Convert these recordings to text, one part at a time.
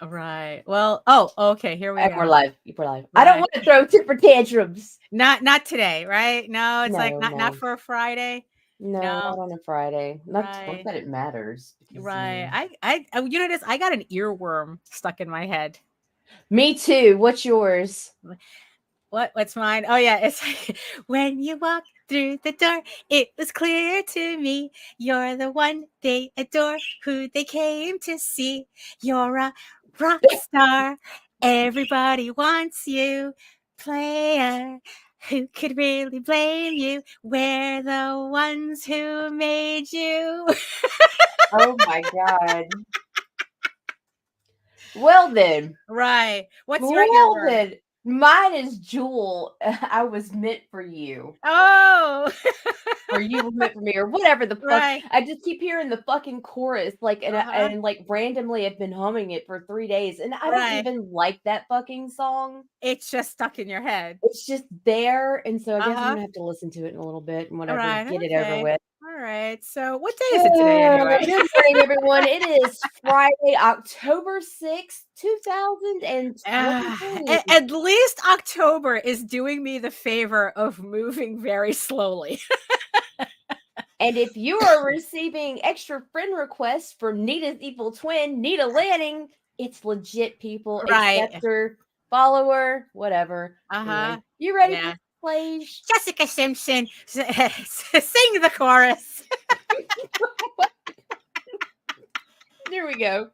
Right. Well, okay. Here we And we're go. live. We're live. I don't Right. want to throw temper tantrums. Not today, right? No, it's like No, not no, for a Friday. no, No. not on a Friday. Not Right. that it matters because Right. You know this. I got an earworm stuck in my head. Me too. What's yours? What's mine? Oh yeah, it's like when you walk through the door, it was clear to me you're the one they adore, who they came to see. You're a rock star. Everybody wants you. Player, who could really blame you? We're the ones who made you. Oh my god. Well then. Right. What's your Well earworm? then. Mine is Jewel. I was meant for you. Oh, Or you were meant for me, or whatever the fuck. right. I just keep hearing the fucking chorus, like, Uh-huh. and like randomly, I've been humming it for 3 days, and I don't Right. even like that fucking song. It's just stuck in your head. It's just there, and so I guess I'm Uh-huh. gonna have to listen to it in a little bit and whatever, Right. get it over Okay. with. All right. So, what day is it today, anyway? Good morning, everyone. It is Friday, October 6th, 2023. At least October is doing me the favor of moving very slowly. And if you are receiving extra friend requests from Nita's evil twin, Nita Lanning, it's legit, people. Right. Accept her, follow her, whatever. Uh-huh. Anyway, you ready Yeah. for plays? Jessica Simpson, sing the chorus. There we go.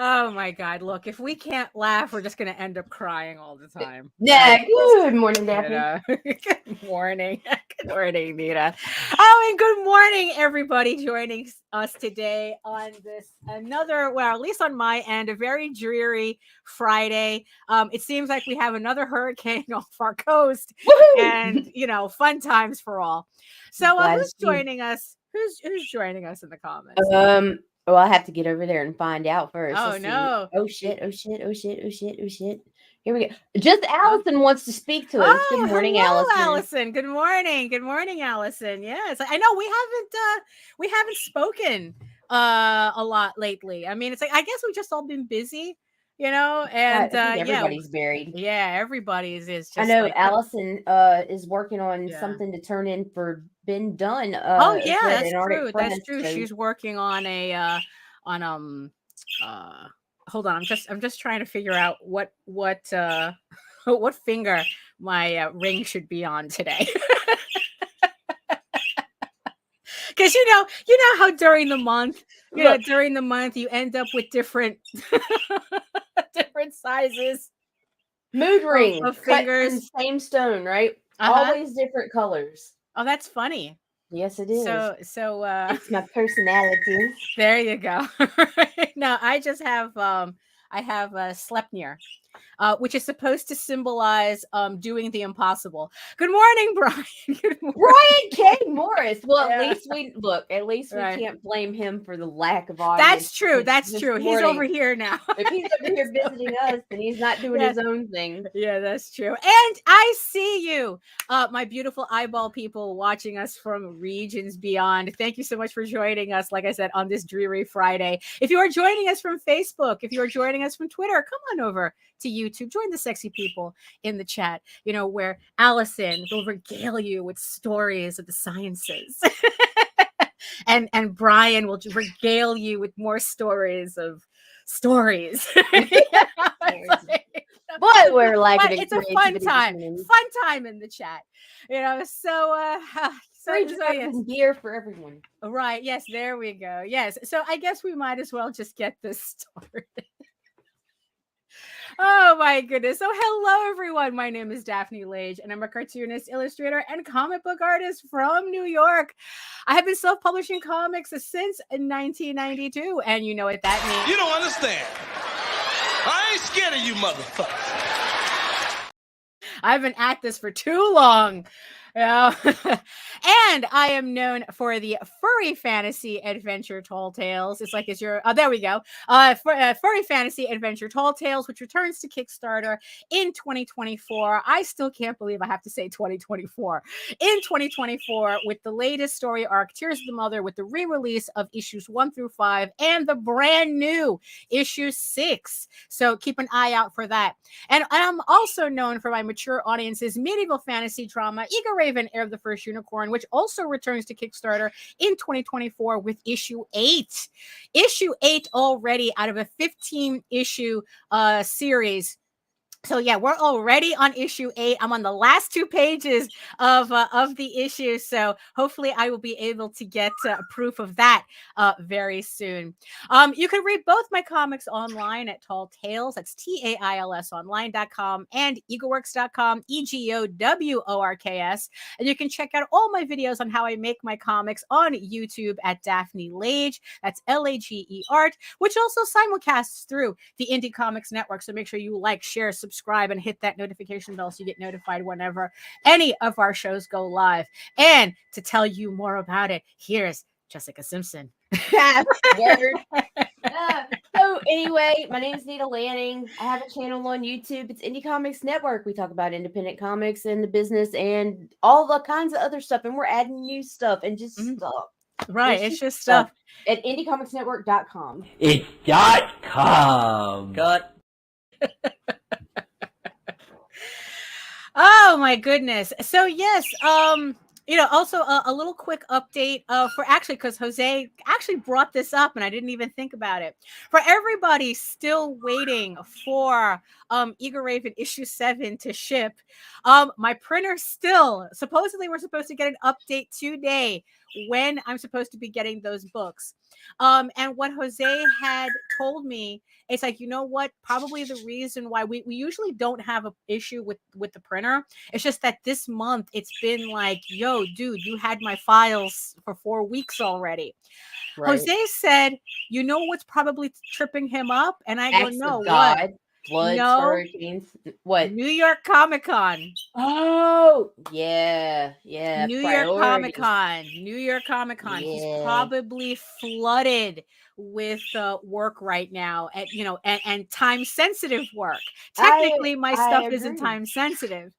Oh my God. Look, if we can't laugh, we're just going to end up crying all the time. Yeah, good morning, Daphne. Good morning. Good morning, Nita. Oh, and good morning, everybody joining us today on this another, well, at least on my end, a very dreary Friday. It seems like we have another hurricane off our coast. Woohoo! And, fun times for all. So who's joining us? Who's joining us in the comments? Well, I have to get over there and find out first. Oh, Let's no. See. Oh shit! Oh shit! Oh shit! Oh shit! Oh shit! Here we go. Just Allison wants to speak to us. Good morning, hello, Allison. Good morning. Good morning, Allison. Yes, I know we haven't spoken a lot lately. I mean, it's like I guess we've just all been busy, and I think everybody's buried. Yeah, everybody's is just. I know like, Allison is working on something to turn in for been done. Oh yeah, that's true. Press, That's true. so. She's working on hold on, I'm just trying to figure out what what finger my ring should be on today. Because you know how during the month you end up with different different sizes mood ring of fingers, cut from same stone, right? Always different colors. Oh, that's funny. Yes, it is. So it's my personality. There you go. No, I just have I have Sleipnir, which is supposed to symbolize doing the impossible. Good morning, Brian. Good morning. Brian K. Morris. Well, at least we can't blame him for the lack of audience. That's true. That's true. He's over here now. If he's over here visiting us, then he's not doing his own thing. Yeah, that's true. And I see you, my beautiful eyeball people watching us from regions beyond. Thank you so much for joining us, like I said, on this dreary Friday. If you are joining us from Facebook, if you are joining us from Twitter, come on over to YouTube. Join the sexy people in the chat, where Allison will regale you with stories of the sciences. and Brian will regale you with more stories of stories. But we're like it's a fun time in the chat, so Free drugs and beer for everyone. Right. Yes, there we go. Yes. So I guess we might as well just get this started. Oh my goodness. So hello everyone. My name is Daphne Lage and I'm a cartoonist, illustrator, and comic book artist from New York. I have been self-publishing comics since 1992, and you know what that means. You don't understand. I ain't scared of you motherfuckers. I've been at this for too long. And I am known for the furry fantasy adventure Tall Tales. It's like, there we go. Furry fantasy adventure Tall Tales, which returns to Kickstarter in 2024. I still can't believe I have to say 2024. In 2024, with the latest story arc, Tears of the Mother, with the re-release of issues 1 through 5 and the brand new issue 6. So keep an eye out for that. And I'm also known for my mature audience's medieval fantasy drama, Eager Raven, Heir of the First Unicorn, which also returns to Kickstarter in 2024 with issue 8. Issue 8 already out of a 15-issue series. So yeah, we're already on issue 8. I'm on the last 2 pages of the issue. So hopefully I will be able to get proof of that very soon. You can read both my comics online at Tall Tales. That's TAILS online.com and egoworks.com, EGOWORKS. And you can check out all my videos on how I make my comics on YouTube at Daphne Lage. That's LAGE art, which also simulcasts through the Indie Comics Network. So make sure you like, share, subscribe, and hit that notification bell so you get notified whenever any of our shows go live. And to tell you more about it, here's Jessica Simpson. So anyway, my name is Nita Lanning. I have a channel on YouTube. It's Indie Comics Network. We talk about independent comics and the business and all the kinds of other stuff. And we're adding new stuff and just stuff. Right. It's just stuff. At indiecomicsnetwork.com. It's .com. Cut. Oh my goodness. So yes, also a little quick update for actually, because Jose actually brought this up and I didn't even think about it. For everybody still waiting for Eager Raven issue 7 to ship, my printer still, supposedly we're supposed to get an update today when I'm supposed to be getting those books. And what Jose had told me, it's like, you know what, probably the reason why we usually don't have an issue with the printer, it's just that this month it's been like, yo, dude, you had my files for 4 weeks already. Right. Jose said, you know what's probably tripping him up? And I go, no, what? Floods, hurricanes, what? New York Comic Con. Oh, yeah. New York Comic Con. Yeah. He's probably flooded with work right now, and time sensitive work. Technically, my stuff isn't time sensitive.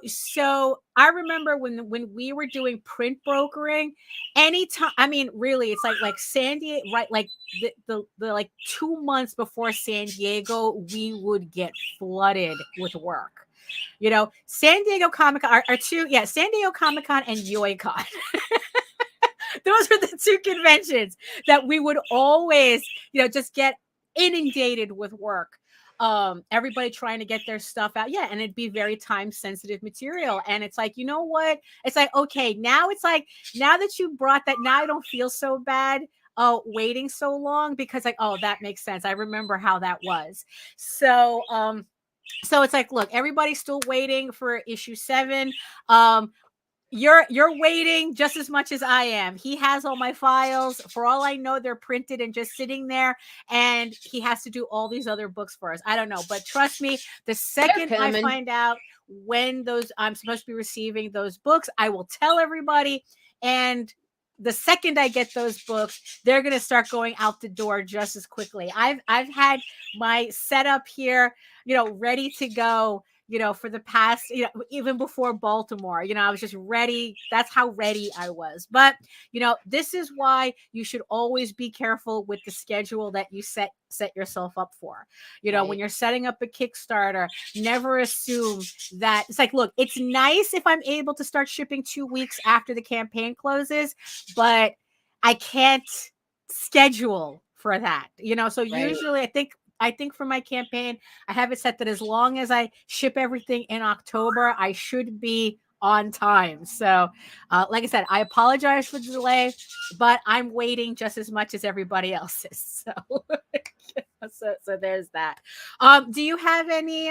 So I remember when we were doing print brokering, anytime, I mean, really, it's like San Diego, right? Like the like 2 months before San Diego, we would get flooded with work. San Diego Comic Con are two, San Diego Comic Con and YoiCon. Those are the 2 conventions that we would always, just get inundated with work. Everybody trying to get their stuff out. Yeah. And it'd be very time sensitive material. And it's like, you know what? It's like, okay, now it's like, now that you brought that, now I don't feel so bad waiting so long, because like, oh, that makes sense. I remember how that was. So it's like, look, everybody's still waiting for issue 7. You're waiting just as much as I am. He has all my files. For all I know, they're printed and just sitting there, and he has to do all these other books for us. I don't know, but trust me, the second I find out when I'm supposed to be receiving those books, I will tell everybody. And the second I get those books, they're going to start going out the door just as quickly. I've had my setup here, ready to go, for the past, even before Baltimore, I was just ready. That's how ready I was. But, this is why you should always be careful with the schedule that you set yourself up for. Right. When you're setting up a Kickstarter, never assume that it's like, look, it's nice if I'm able to start shipping 2 weeks after the campaign closes, but I can't schedule for that, so right. Usually I think for my campaign, I have it set that as long as I ship everything in October, I should be on time. So, like I said, I apologize for the delay, but I'm waiting just as much as everybody else is. So, so there's that. Do you have any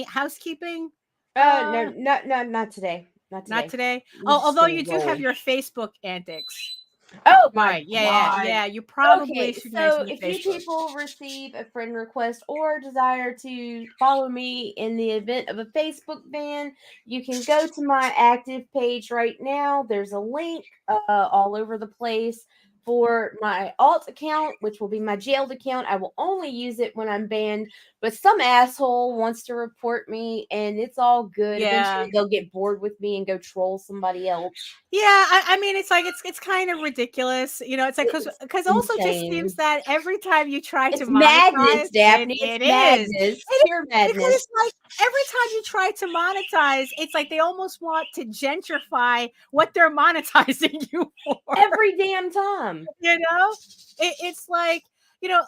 housekeeping? No, not today. Not Not today. today. We're just Although gonna you do have roll. your Facebook antics. Oh my Right. Yeah. God. Yeah. You probably Okay, should so mention the if you Facebook. people receive a friend request or desire to follow me in the event of a Facebook ban, you can go to my active page right now. There's a link all over the place for my alt account, which will be my jailed account. I will only use it when I'm banned, but some asshole wants to report me, and it's all good. Yeah. Eventually, they'll get bored with me and go troll somebody else. Yeah, I mean, it's like it's kind of ridiculous, you know. It's like because also just Insane. seems that every time you try It's to madness, monetize, Daphne. it It's is. madness. Pure Because madness. it's like every time you try to monetize, it's like they almost want to gentrify what they're monetizing you for. Every damn time. You know, it's like, you know,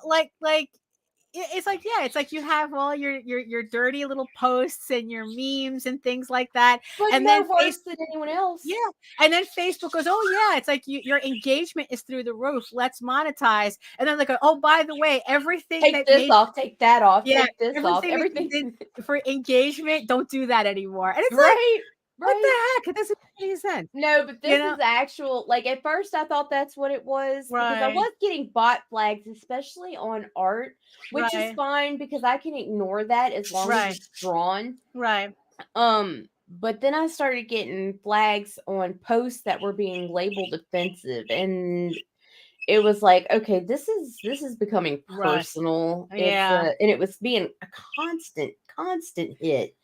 it's like, yeah, it's like you have all your dirty little posts and your memes and things like that, But and no then worse than anyone else. yeah, and then Facebook goes, oh yeah, it's like your engagement is through the roof, let's monetize. And then they go, oh, by the way, everything Take that this made off, take that off, yeah, take this off, everything that you everything. did for engagement, don't do that anymore. And it's like, Right, what the right. heck, it doesn't make any sense. No, but You this know? is actual. Like at first, I thought that's what it was because I Right. was getting bot flags, especially on art, which is Right. fine because I can ignore that as long Right. as it's drawn. Right. But then I started getting flags on posts that were being labeled offensive, and it was like, okay, this is becoming Right. personal. Yeah. And it was being a constant hit.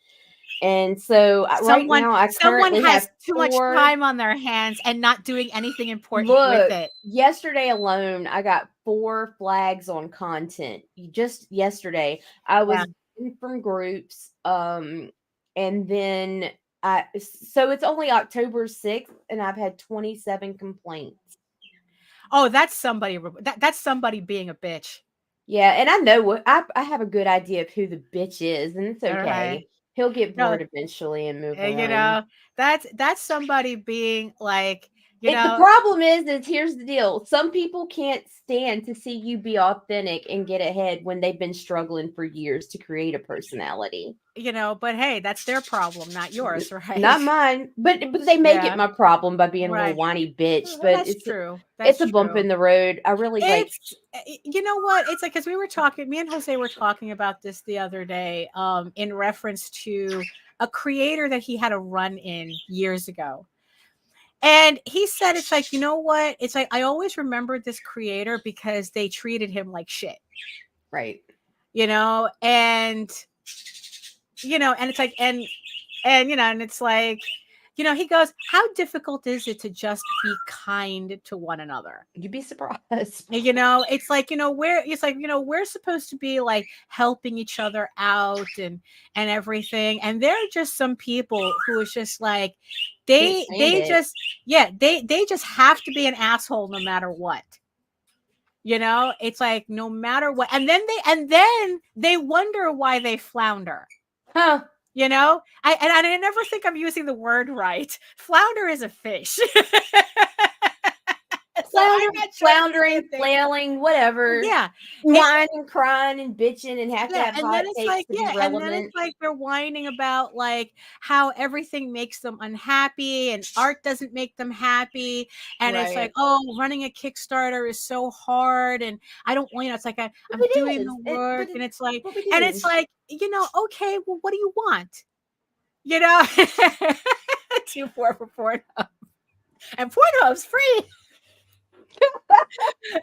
And so right now, I someone currently has have too much 4. time on their hands and not doing anything important Look, with it. yesterday alone, I got 4 flags on content. Just yesterday, I was in from groups, and then so it's only October 6th, and I've had 27 complaints. Oh, that's somebody. That's somebody being a bitch. Yeah, and I know what I have a good idea of who the bitch is, and it's All okay. right. He'll get No, bored eventually and move on. you know, that's somebody being like, you The know, problem is here's the deal. Some people can't stand to see you be authentic and get ahead when they've been struggling for years to create a personality. you know, but hey, that's their problem, not yours, right? Not mine. But they make Yeah. it my problem by being a Right. little whiny bitch. Well, But that's true. it's a bump in the road. I really like. It's, you know what? It's like, because we were talking, me and Jose were talking about this the other day, in reference to a creator that he had a run in years ago. And he said, it's like, you know what? It's like, I always remembered this creator because they treated him like shit. Right. You know, and it's like, and you know, and it's like, you know, he goes, how difficult is it to just be kind to one another? You'd be surprised. You know, it's like, you know, we're supposed to be like helping each other out and everything. And there are just some people who is just like, they just have to be an asshole no matter what. You know, it's like no matter what. And then they wonder why they flounder. Huh. You know, I never think I'm using the word right. Flounder is a fish. Floundering, flailing, whatever. Yeah. Whining, crying, and bitching, and have to have and hot then it's takes like, to be relevant. and then it's like they're whining about like how everything makes them unhappy and art doesn't make them happy. And it's like, oh, running a Kickstarter is so hard. And I don't, you know, it's like I'm doing the work. And it's like, you know, okay, well, what do you want? You know, 2 for Pornhub. And Pornhub's free.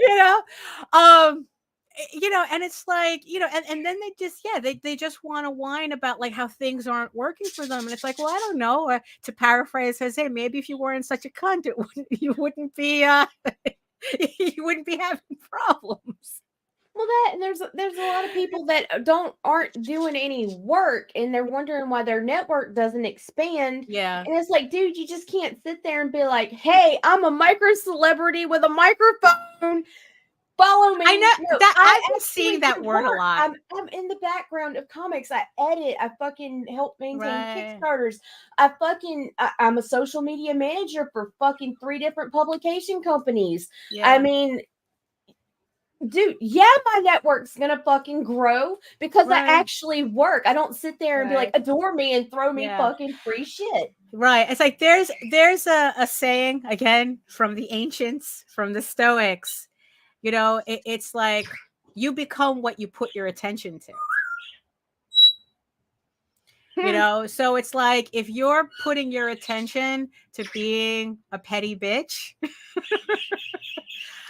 You know, and it's like, you know, and then they just want to whine about like how things aren't working for them. And it's like, well, I don't know, to paraphrase Jose, maybe if you weren't such a cunt, you wouldn't be you wouldn't be having problems. Well, and there's a lot of people that aren't doing any work, and they're wondering why their network doesn't expand. Yeah. And it's like, dude, you just can't sit there and be like, hey, I'm a micro celebrity with a microphone. Follow me. I know No, that I've been actually seeing that do word a work. lot. I'm in the background of comics. I edit. I fucking help maintain Right. Kickstarters. I'm a social media manager for fucking 3 different publication companies. Yeah. I mean, dude, yeah, my network's gonna fucking grow because I Right. actually work. I don't sit there and be like, Right. adore me and throw me Yeah. fucking free shit. Right. It's like there's a saying again from the ancients, from the Stoics. You know, it's like you become what you put your attention to. You know, so it's like if you're putting your attention to being a petty bitch,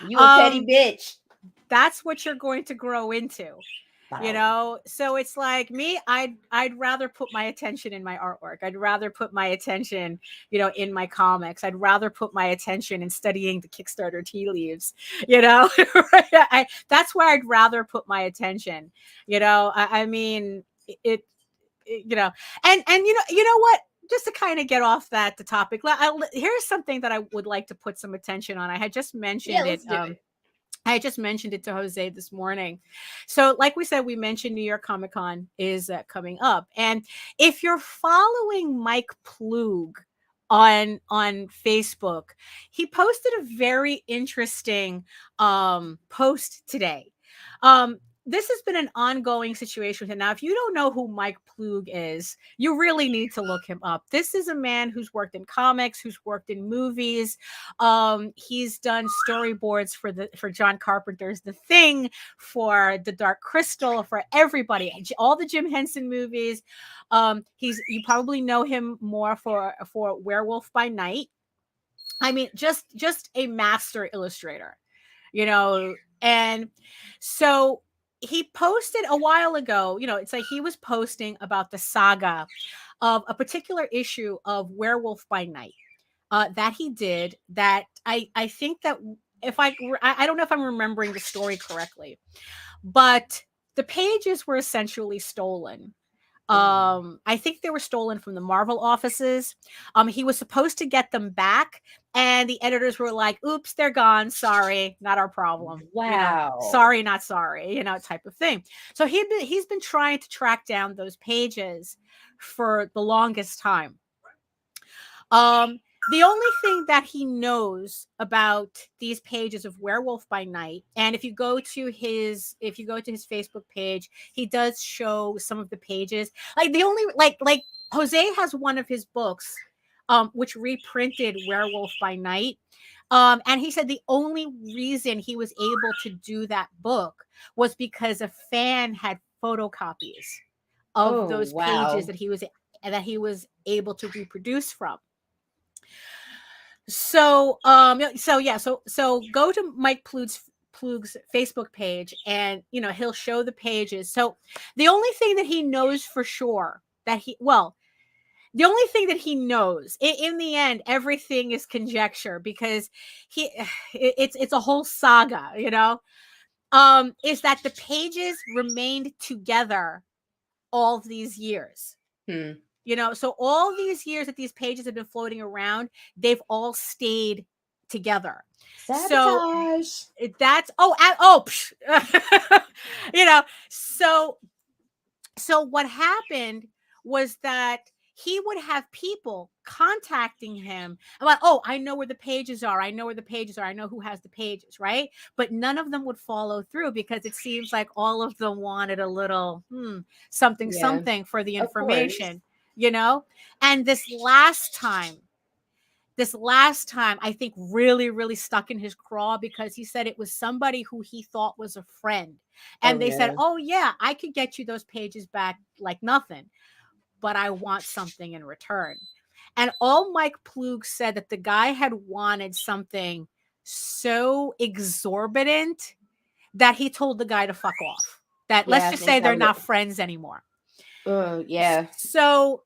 You a petty bitch. that's what you're going to grow into. You know, so it's like me, I'd rather put my attention in my artwork. I'd rather put my attention, you know, in my comics. I'd rather put my attention in studying the Kickstarter tea leaves, you know. That's where I'd rather put my attention. You know, I mean, you know, and you know what? Just to kind of get off the topic, here's something that I would like to put some attention on. I had just mentioned let's do it. I just mentioned it to Jose this morning. So, like we said, we mentioned New York Comic Con is coming up, and if you're following Mike Plug on Facebook, he posted a very interesting post today. This has been an ongoing situation with him. Now, if you don't know who Mike Plug is, you really need to look him up. This is a man who's worked in comics, who's worked in movies. He's done storyboards for John Carpenter's The Thing, for The Dark Crystal, for everybody, all the Jim Henson movies. You probably know him more for Werewolf by Night. I mean, just a master illustrator, you know. And so he posted a while ago, you know, it's like he was posting about the saga of a particular issue of Werewolf by Night that he did, that I think that if I don't know if I'm remembering the story correctly, but the pages were essentially stolen. I think they were stolen from the Marvel offices. He was supposed to get them back, and the editors were like, oops, they're gone. Sorry, not our problem. Wow. You know, sorry, not sorry, you know, type of thing. So he's been trying to track down those pages for the longest time. The only thing that he knows about these pages of Werewolf by Night, and if you go to his Facebook page, he does show some of the pages. Like the only like Jose has one of his books, which reprinted Werewolf by Night. And he said the only reason he was able to do that book was because a fan had photocopies of those pages that he was able to reproduce from. So go to Mike Plug's Facebook page, and you know, he'll show the pages. So the only thing that he knows for sure the only thing that he knows in the end, everything is conjecture, because it's a whole saga, you know, is that the pages remained together all these years. You know, so all these years that these pages have been floating around, they've all stayed together. Sabotage. So that's you know, so what happened was that he would have people contacting him about, oh, I know where the pages are. I know where the pages are. I know who has the pages, right? But none of them would follow through, because it seems like all of them wanted a little something for the information, you know? And this last time, I think really, really stuck in his craw, because he said it was somebody who he thought was a friend. And they said, oh, yeah, I could get you those pages back like nothing, but I want something in return. And all Mike Plug said that the guy had wanted something so exorbitant that he told the guy to fuck off. That let's just say they're not friends anymore. Yeah. So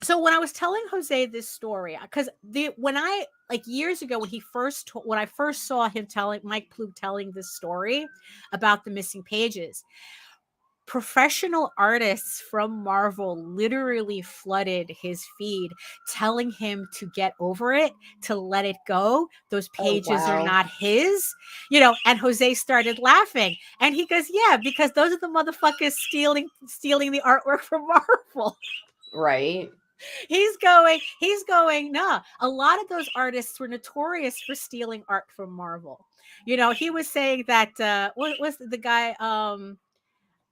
when I was telling Jose this story, because when I years ago, when I first saw him Mike Plug telling this story about the missing pages, professional artists from Marvel literally flooded his feed, telling him to get over it, to let it go. Those pages are not his, and Jose started laughing. And he goes, yeah, because those are the motherfuckers stealing the artwork from Marvel. Right. He's going, nah. A lot of those artists were notorious for stealing art from Marvel. He was saying that, what was the guy,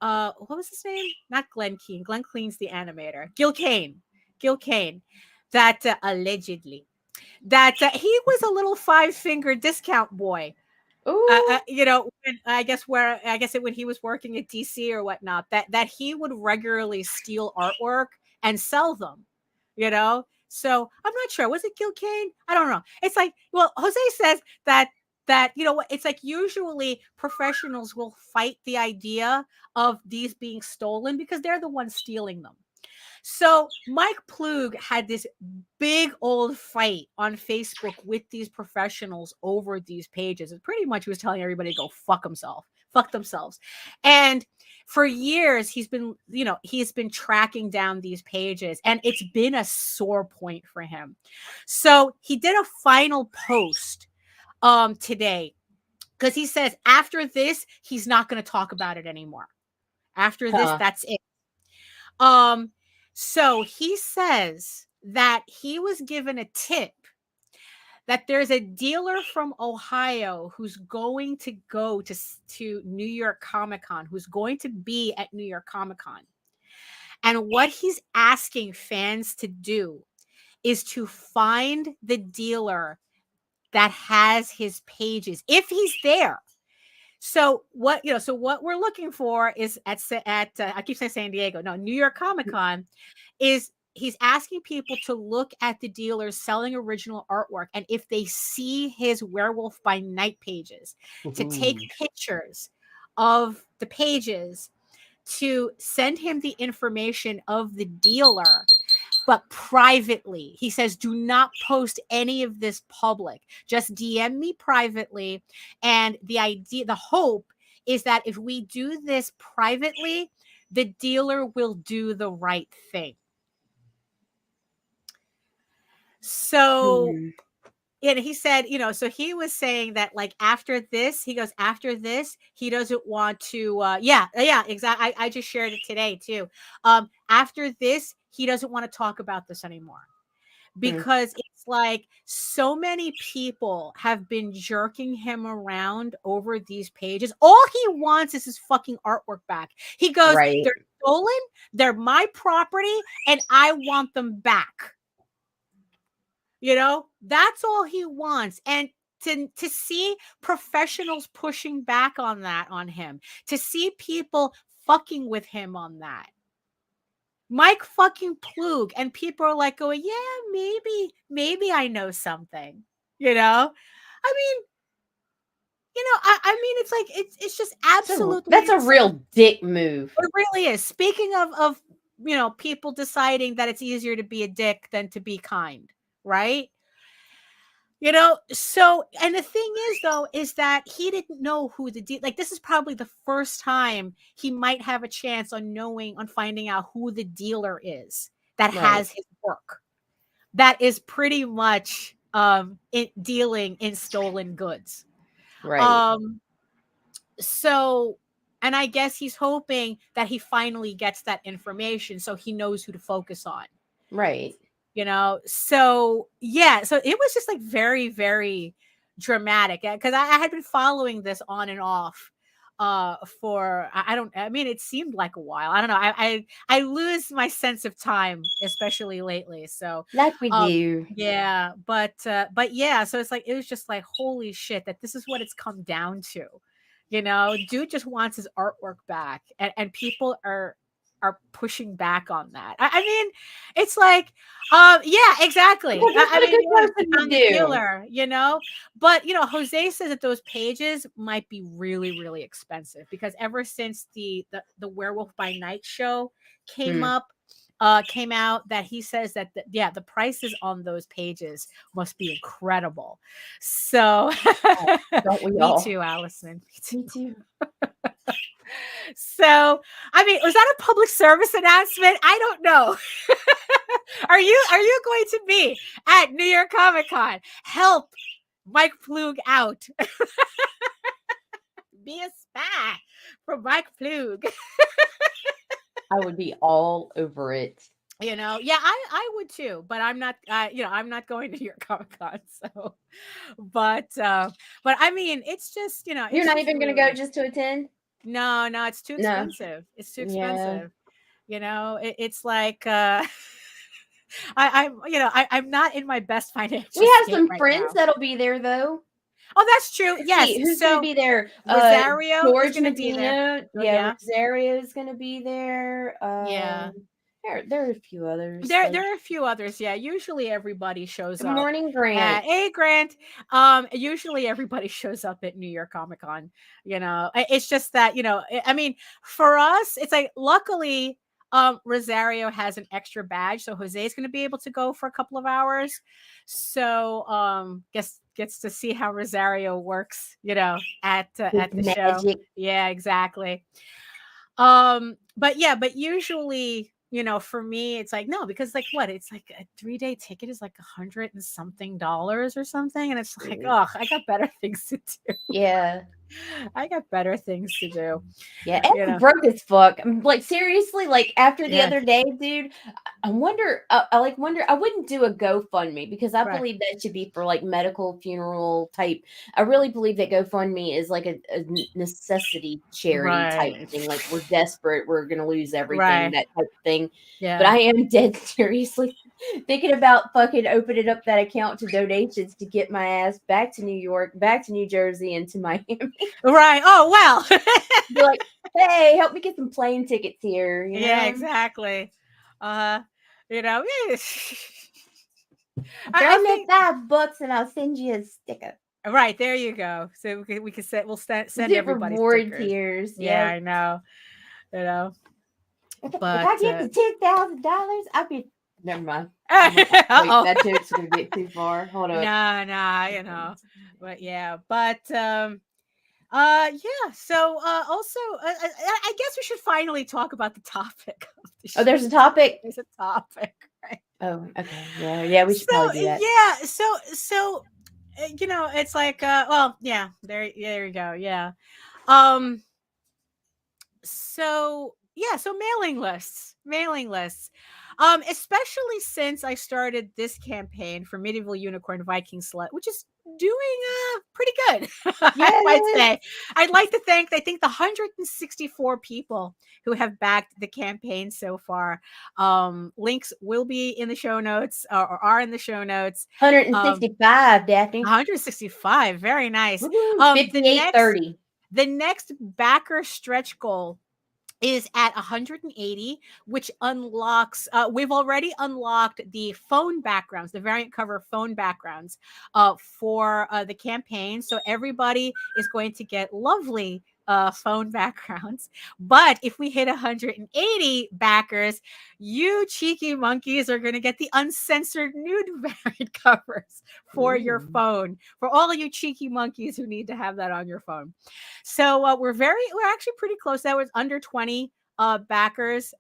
what was his name? Not Glenn Keane. Glenn Keane's the animator. Gil Kane, that allegedly, that he was a little 5-finger discount boy. I guess when he was working at DC or whatnot, that he would regularly steal artwork and sell them. So I'm not sure. Was it Gil Kane? I don't know. It's like, well, Jose says that it's like usually professionals will fight the idea of these being stolen because they're the ones stealing them. So Mike Plug had this big old fight on Facebook with these professionals over these pages. And pretty much he was telling everybody to go fuck themselves. And for years he's been tracking down these pages, and it's been a sore point for him. So he did a final post today, because he says after this he's not going to talk about it anymore. After this, that's it. So he says that he was given a tip that there's a dealer from Ohio who's going to go to New York Comic Con, who's going to be at New York Comic Con. And what he's asking fans to do is to find the dealer that has his pages, if he's there. So what we're looking for is at I keep saying San Diego, no, New York Comic Con, is he's asking people to look at the dealers selling original artwork, and if they see his Werewolf by Night pages, to take pictures of the pages, to send him the information of the dealer, but privately. He says, do not post any of this public. Just DM me privately. And the hope is that if we do this privately, the dealer will do the right thing. So, and he said, so he was saying that, like, after this, he doesn't want to, exactly. I just shared it today too. After this, he doesn't want to talk about this anymore, because it's like so many people have been jerking him around over these pages. All he wants is his fucking artwork back. He goes, they're stolen, they're my property, and I want them back. That's all he wants. And to see professionals pushing back on that on him, to see people fucking with him on that. Mike fucking Plug, and people are like going, yeah, maybe I know something. I mean, it's like it's just absolutely that's a real dick move. It really is. Speaking of people deciding that it's easier to be a dick than to be kind, right? So, and the thing is, though, is that he didn't know who this is probably the first time he might have a chance on finding out who the dealer is that has his work. That is pretty much dealing in stolen goods. Right. So, and I guess he's hoping that he finally gets that information so he knows who to focus on. Right. So yeah, so it was just like very, very dramatic, because I had been following this on and off for it seemed like a while. I don't know. I lose my sense of time, especially lately. So like we do. Yeah, but yeah, so it's like it was just like, holy shit, that this is what it's come down to. Dude just wants his artwork back, and people are pushing back on that. I mean, it's like, yeah, exactly. Dealer, but Jose says that those pages might be really, really expensive, because ever since the Werewolf by Night show came out, that he says that the prices on those pages must be incredible. So don't we me all? too, Allison. Me too. So, I mean, was that a public service announcement? I don't know. Are you going to be at New York Comic Con? Help Mike Plug out. Be a spy for Mike Plug. I would be all over it. Yeah, I would too, but I'm not. I'm not going to New York Comic Con. So, but I mean, it's just You're not even going to go just to attend? No, it's too expensive. It's too expensive. It's like I'm not in my best financial. We have some right friends now. that'll be there though. Oh, that's true. Yes. Who's going to be there? Rosario George is going to be there. Yeah, Rosario is going to be there. Yeah. There are a few others. There are a few others. Yeah. Usually everybody shows up. Morning, Grant. Hey, Grant. Usually everybody shows up at New York Comic Con. It's just that, I mean, for us, it's like, luckily, Rosario has an extra badge, so Jose's going to be able to go for a couple of hours. So, gets to see how Rosario works, at the show. Yeah, exactly. But usually, for me, it's like, no, because like what? It's like a 3-day ticket is like $100 and something or something. And it's like, oh, I got better things to do. Yeah. I got better things to do. Yeah, and broke as fuck. I'm like, seriously, like after the other day, dude, I wonder, I wouldn't do a GoFundMe because I believe that should be for like medical funeral type. I really believe that GoFundMe is like a necessity charity type thing. Like we're desperate, we're going to lose everything, that type of thing. Yeah. But I am dead seriously thinking about fucking opening up that account to donations to get my ass back to New York, back to New Jersey, and to Miami. Right. Oh, well. Be like, hey, help me get some plane tickets here. Yeah, exactly. Throw me $5 and I'll send you a sticker. Right, there you go. So we can we'll send everybody reward tiers. Yeah, I know. But if I get to $10,000, I'll be. Never mind. Wait, that joke's gonna get too far. Hold on. Nah, But yeah, So also, I guess we should finally talk about the topic of the show. Oh, there's a topic. There's a topic, right? Oh, okay. Yeah. We should probably do that. Yeah. So it's like, well, yeah. There you go. Yeah. So mailing lists. Especially since I started this campaign for Medieval Unicorn Viking Slut, which is doing pretty good. I might say. I'd like to thank, I think, the 164 people who have backed the campaign so far. Links will be in the show notes, or are in the show notes. 165, Daphne. 165, very nice. 5830. The next backer stretch goal is at 180, which unlocks, we've already unlocked the phone backgrounds, the variant cover phone backgrounds for the campaign. So everybody is going to get lovely phone backgrounds. But if we hit 180 backers, you cheeky monkeys are going to get the uncensored nude variant covers for your phone, for all of you cheeky monkeys who need to have that on your phone. So we're actually pretty close. That was under 20 backers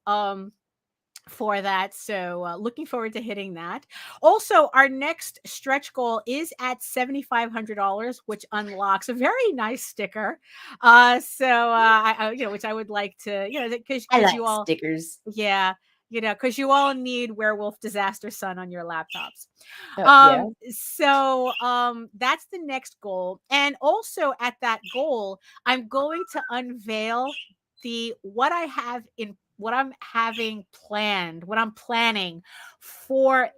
for that. So looking forward to hitting that. Also, our next stretch goal is at $7,500, which unlocks a very nice sticker. Which I would like to, because you all stickers. Yeah. Because you all need Werewolf Disaster Sun on your laptops. So that's the next goal. And also at that goal, I'm going to unveil what I'm planning for.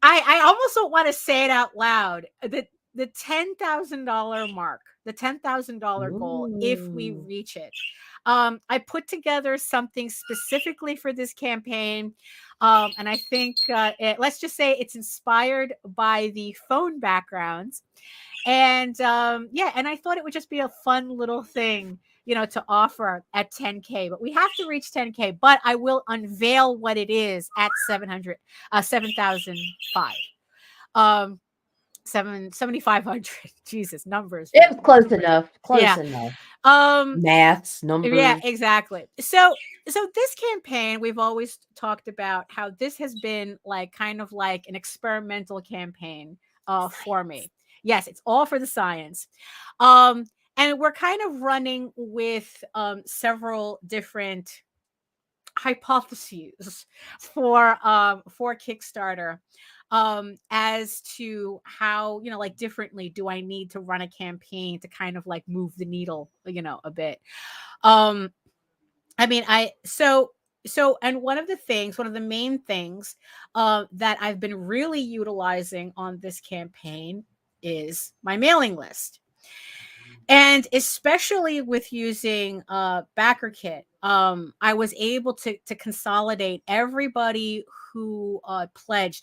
I almost don't want to say it out loud. The $10,000 mark, the $10,000 goal, if we reach it. I put together something specifically for this campaign. And I think, let's just say it's inspired by the phone backgrounds. And and I thought it would just be a fun little thing, to offer at 10K, but we have to reach 10K, but I will unveil what it is at 7,500. 7,500. Jesus, numbers. It's close enough. Close enough. Maths, numbers. Yeah, exactly. So this campaign, we've always talked about how this has been like kind of like an experimental campaign for me. Yes, it's all for the science. And we're kind of running with several different hypotheses for Kickstarter as to how, like differently do I need to run a campaign to kind of like move the needle, a bit. um I mean, and one of the main things that I've been really utilizing on this campaign is my mailing list. And especially with using BackerKit, I was able to consolidate everybody who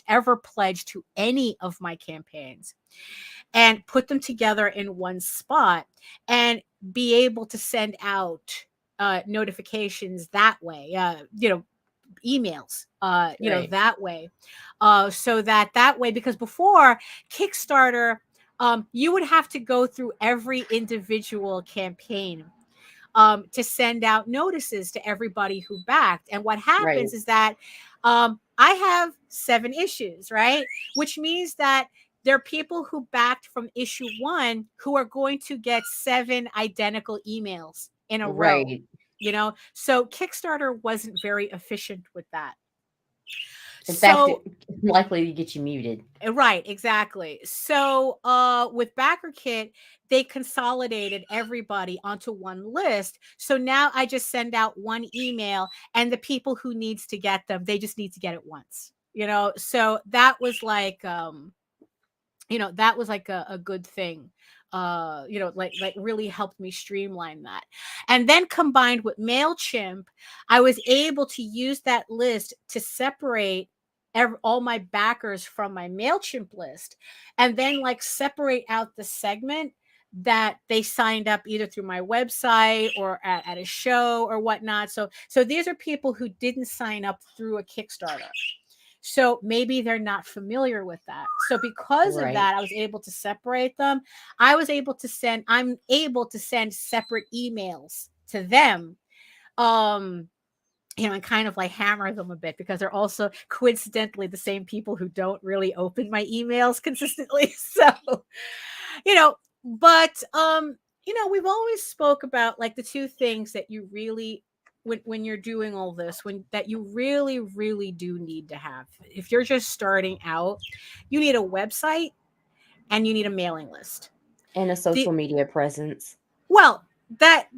ever pledged to any of my campaigns and put them together in one spot and be able to send out notifications that way, emails, Right. that way. So that way, because before Kickstarter, you would have to go through every individual campaign to send out notices to everybody who backed. And what Right. happens is that I have 7 issues, right? Which means that there are people who backed from issue 1 who are going to get 7 identical emails in a row. Right. So Kickstarter wasn't very efficient with that. In fact, So it's likely to get you muted. right, exactly. So with BackerKit, they consolidated everybody onto one list. So now I just send out one email, and the people who needs to get them, they just need to get it once. So that was like a good thing. Like really helped me streamline that. And then combined with MailChimp, I was able to use that list to separate all my backers from my MailChimp list, and then like separate out the segment that they signed up either through my website or at a show or whatnot. So these are people who didn't sign up through a Kickstarter. So maybe they're not familiar with that. So because of Right. that, I was able to separate them. I'm able to send separate emails to them. And kind of like hammer them a bit because they're also coincidentally the same people who don't really open my emails consistently. So, but we've always spoke about like the 2 things that you really when you're doing all this, that you really, really do need to have. If you're just starting out, you need a website and you need a mailing list. And a social media presence. Well, that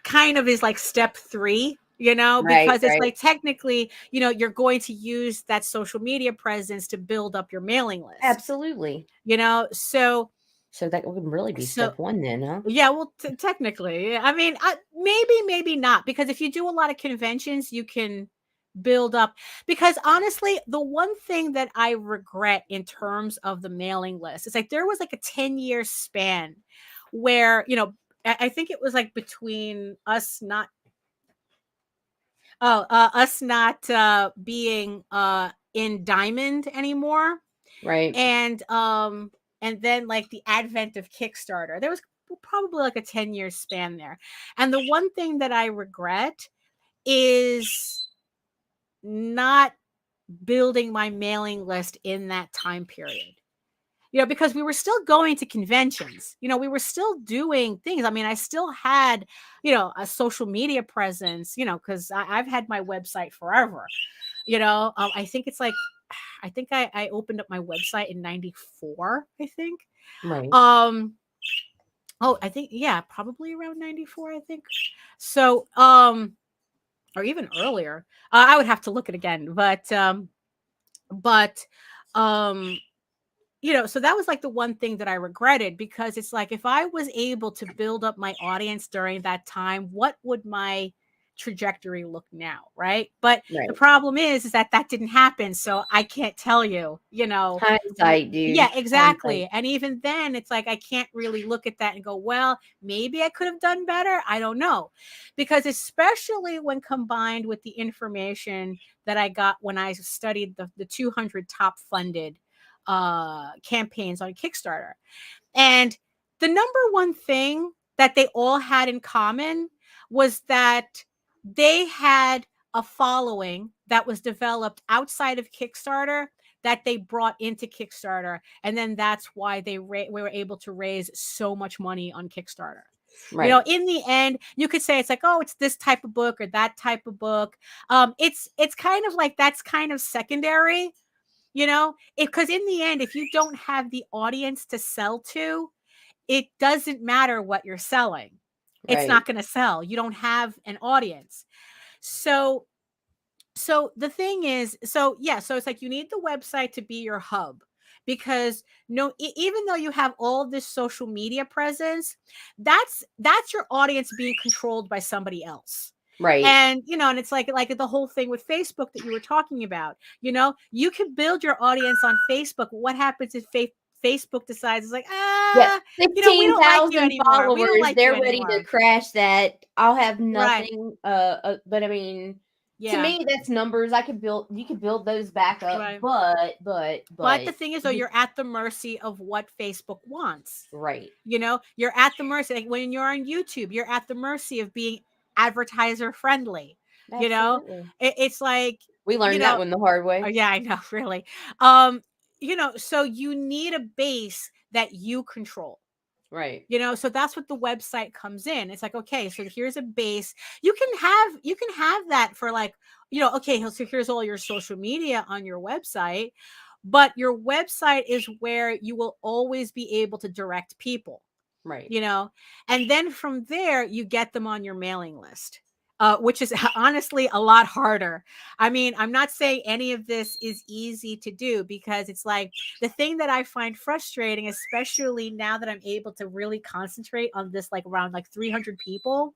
kind of is like step 3, because it's like technically, you're going to use that social media presence to build up your mailing list. Absolutely. So that would really be step 1 then, huh? Yeah, well, technically, I mean, maybe not, because if you do a lot of conventions, you can build up. Because honestly, the one thing that I regret in terms of the mailing list is like there was like a 10-year span where, I think it was like between us not being in Diamond anymore. Right. And then like the advent of Kickstarter, there was probably like a 10-year span there. And the one thing that I regret is not building my mailing list in that time period. Because we were still going to conventions, we were still doing things. I mean, I still had, a social media presence, because I've had my website forever. I think it's like, I think I opened up my website in 94, I think. Right. I think, yeah, probably around 94, I think. So, or even earlier. I would have to look it again, but so that was like the one thing that I regretted, because it's like, if I was able to build up my audience during that time, what would my trajectory look now, right? But the problem is that didn't happen, so I can't tell you, hindsight, dude. Yeah, exactly. Hindsight. And even then, it's like I can't really look at that and go, well, maybe I could have done better. I don't know, because especially when combined with the information that I got when I studied the 200 top funded campaigns on Kickstarter, and the number one thing that they all had in common was that they had a following that was developed outside of Kickstarter that they brought into Kickstarter. And then that's why we were able to raise so much money on Kickstarter. Right. You know, in the end, you could say it's like, oh, it's this type of book or that type of book. It's kind of like that's kind of secondary, you know, because in the end, if you don't have the audience to sell to, it doesn't matter what you're selling. It's not going to sell. You don't have an audience. So the thing is, so it's like you need the website to be your hub, because even though you have all this social media presence, that's your audience being controlled by somebody else. Right. And, you know, and it's like the whole thing with Facebook that you were talking about, you know, you can build your audience on Facebook. What happens if Facebook decides it's like, yeah, you know, we don't like you anymore. Followers, we don't like they're you ready anymore. to crash that. I'll have nothing. But I mean, to me, that's numbers. You could build those back up. Right. But the thing is, though, you're at the mercy of what Facebook wants. Right. You know, you're at the mercy. Like when you're on YouTube, you're at the mercy of being advertiser friendly. Absolutely. You know, it's like we learned that one the hard way. Yeah, I know, really. You know, so you need a base that you control. Right. You know, so that's what the website comes in. It's like, okay, so here's a base. You can have that for like, you know, okay, so here's all your social media on your website, but your website is where you will always be able to direct people. Right. You know, and then from there, you get them on your mailing list. Which is honestly a lot harder. I mean, I'm not saying any of this is easy to do, because it's like the thing that I find frustrating, especially now that I'm able to really concentrate on this, like around like 300 people,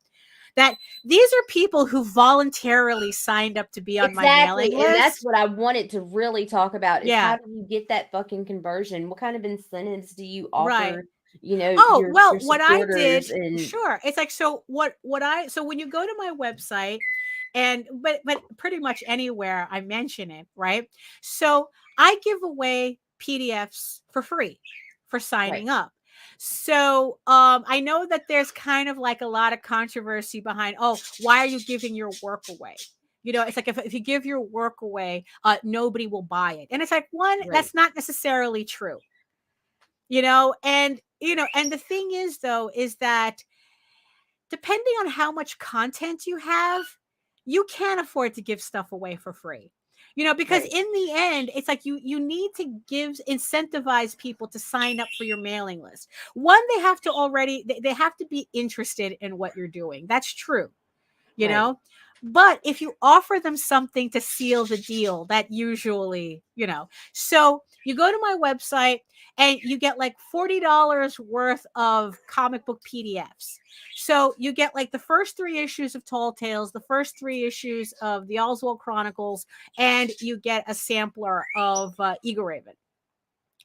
that these are people who voluntarily signed up to be on my mailing list. And that's what I wanted to really talk about. Is how do you get that fucking conversion? What kind of incentives do you offer? Right. You know, your what I did, sure. It's like, so when you go to my website, and but pretty much anywhere I mention it, right? So I give away PDFs for free for signing up. So I know that there's kind of like a lot of controversy behind, oh, why are you giving your work away? You know, it's like if you give your work away, nobody will buy it. And it's like, that's not necessarily true. You know, and the thing is, though, is that depending on how much content you have, you can't afford to give stuff away for free. You know, because in the end, it's like you need to incentivize people to sign up for your mailing list. One, they have to be interested in what you're doing. That's true. You know, but if you offer them something to seal the deal, that usually, you know, so you go to my website and you get like $40 worth of comic book PDFs. So you get like the first 3 issues of Tall Tales, the first 3 issues of the Oswald Chronicles, and you get a sampler of Eagle Raven.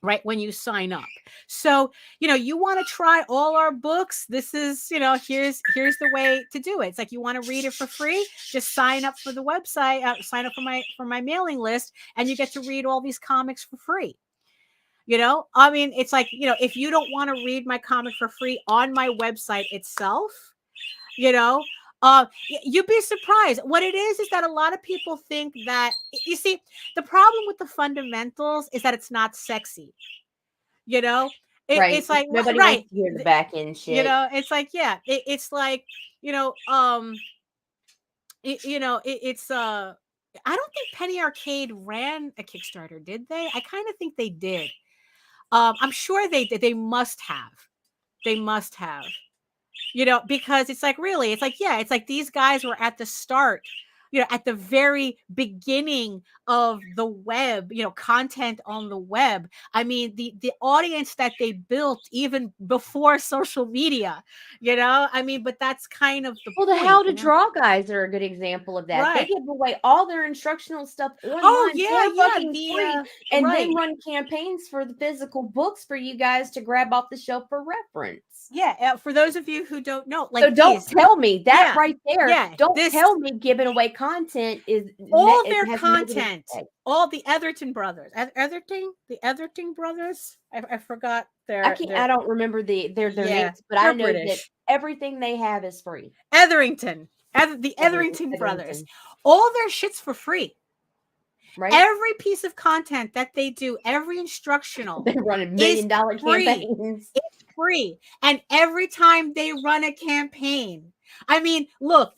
Right when you sign up. So, you know, you want to try all our books. This is, you know, here's the way to do it. It's like, you want to read it for free, just sign up for the website, sign up for my mailing list, and you get to read all these comics for free. You know, I mean, it's like, you know, if you don't want to read my comic for free on my website itself, you know, you'd be surprised. What it is that a lot of people think that, you see, the problem with the fundamentals is that it's not sexy. You know, it's like nobody wants to hear the back end shit. You know, it's like, it's like, you know, it's I don't think Penny Arcade ran a Kickstarter, did they? I kind of think they did. I'm sure they did. They must have. You know, because it's like, really, it's like, it's like these guys were at the start, you know, at the very beginning of the web, you know, content on the web. I mean, the audience that they built even before social media, you know, I mean, but that's kind of the point, How to Draw guys are a good example of that. They give away all their instructional stuff online free, and then run campaigns for the physical books for you guys to grab off the shelf for reference. For those of you who don't know, like, so don't tell me that right there. Yeah, don't tell me giving away content is all their content. All the Etherton brothers, the Etherton brothers. I forgot their. I don't remember their names, but I know British. That everything they have is free. The Etherington brothers, all their shit's for free. Right. Every piece of content that they do, every instructional, they run $1 million campaigns. It's free. And every time they run a campaign, I mean, look,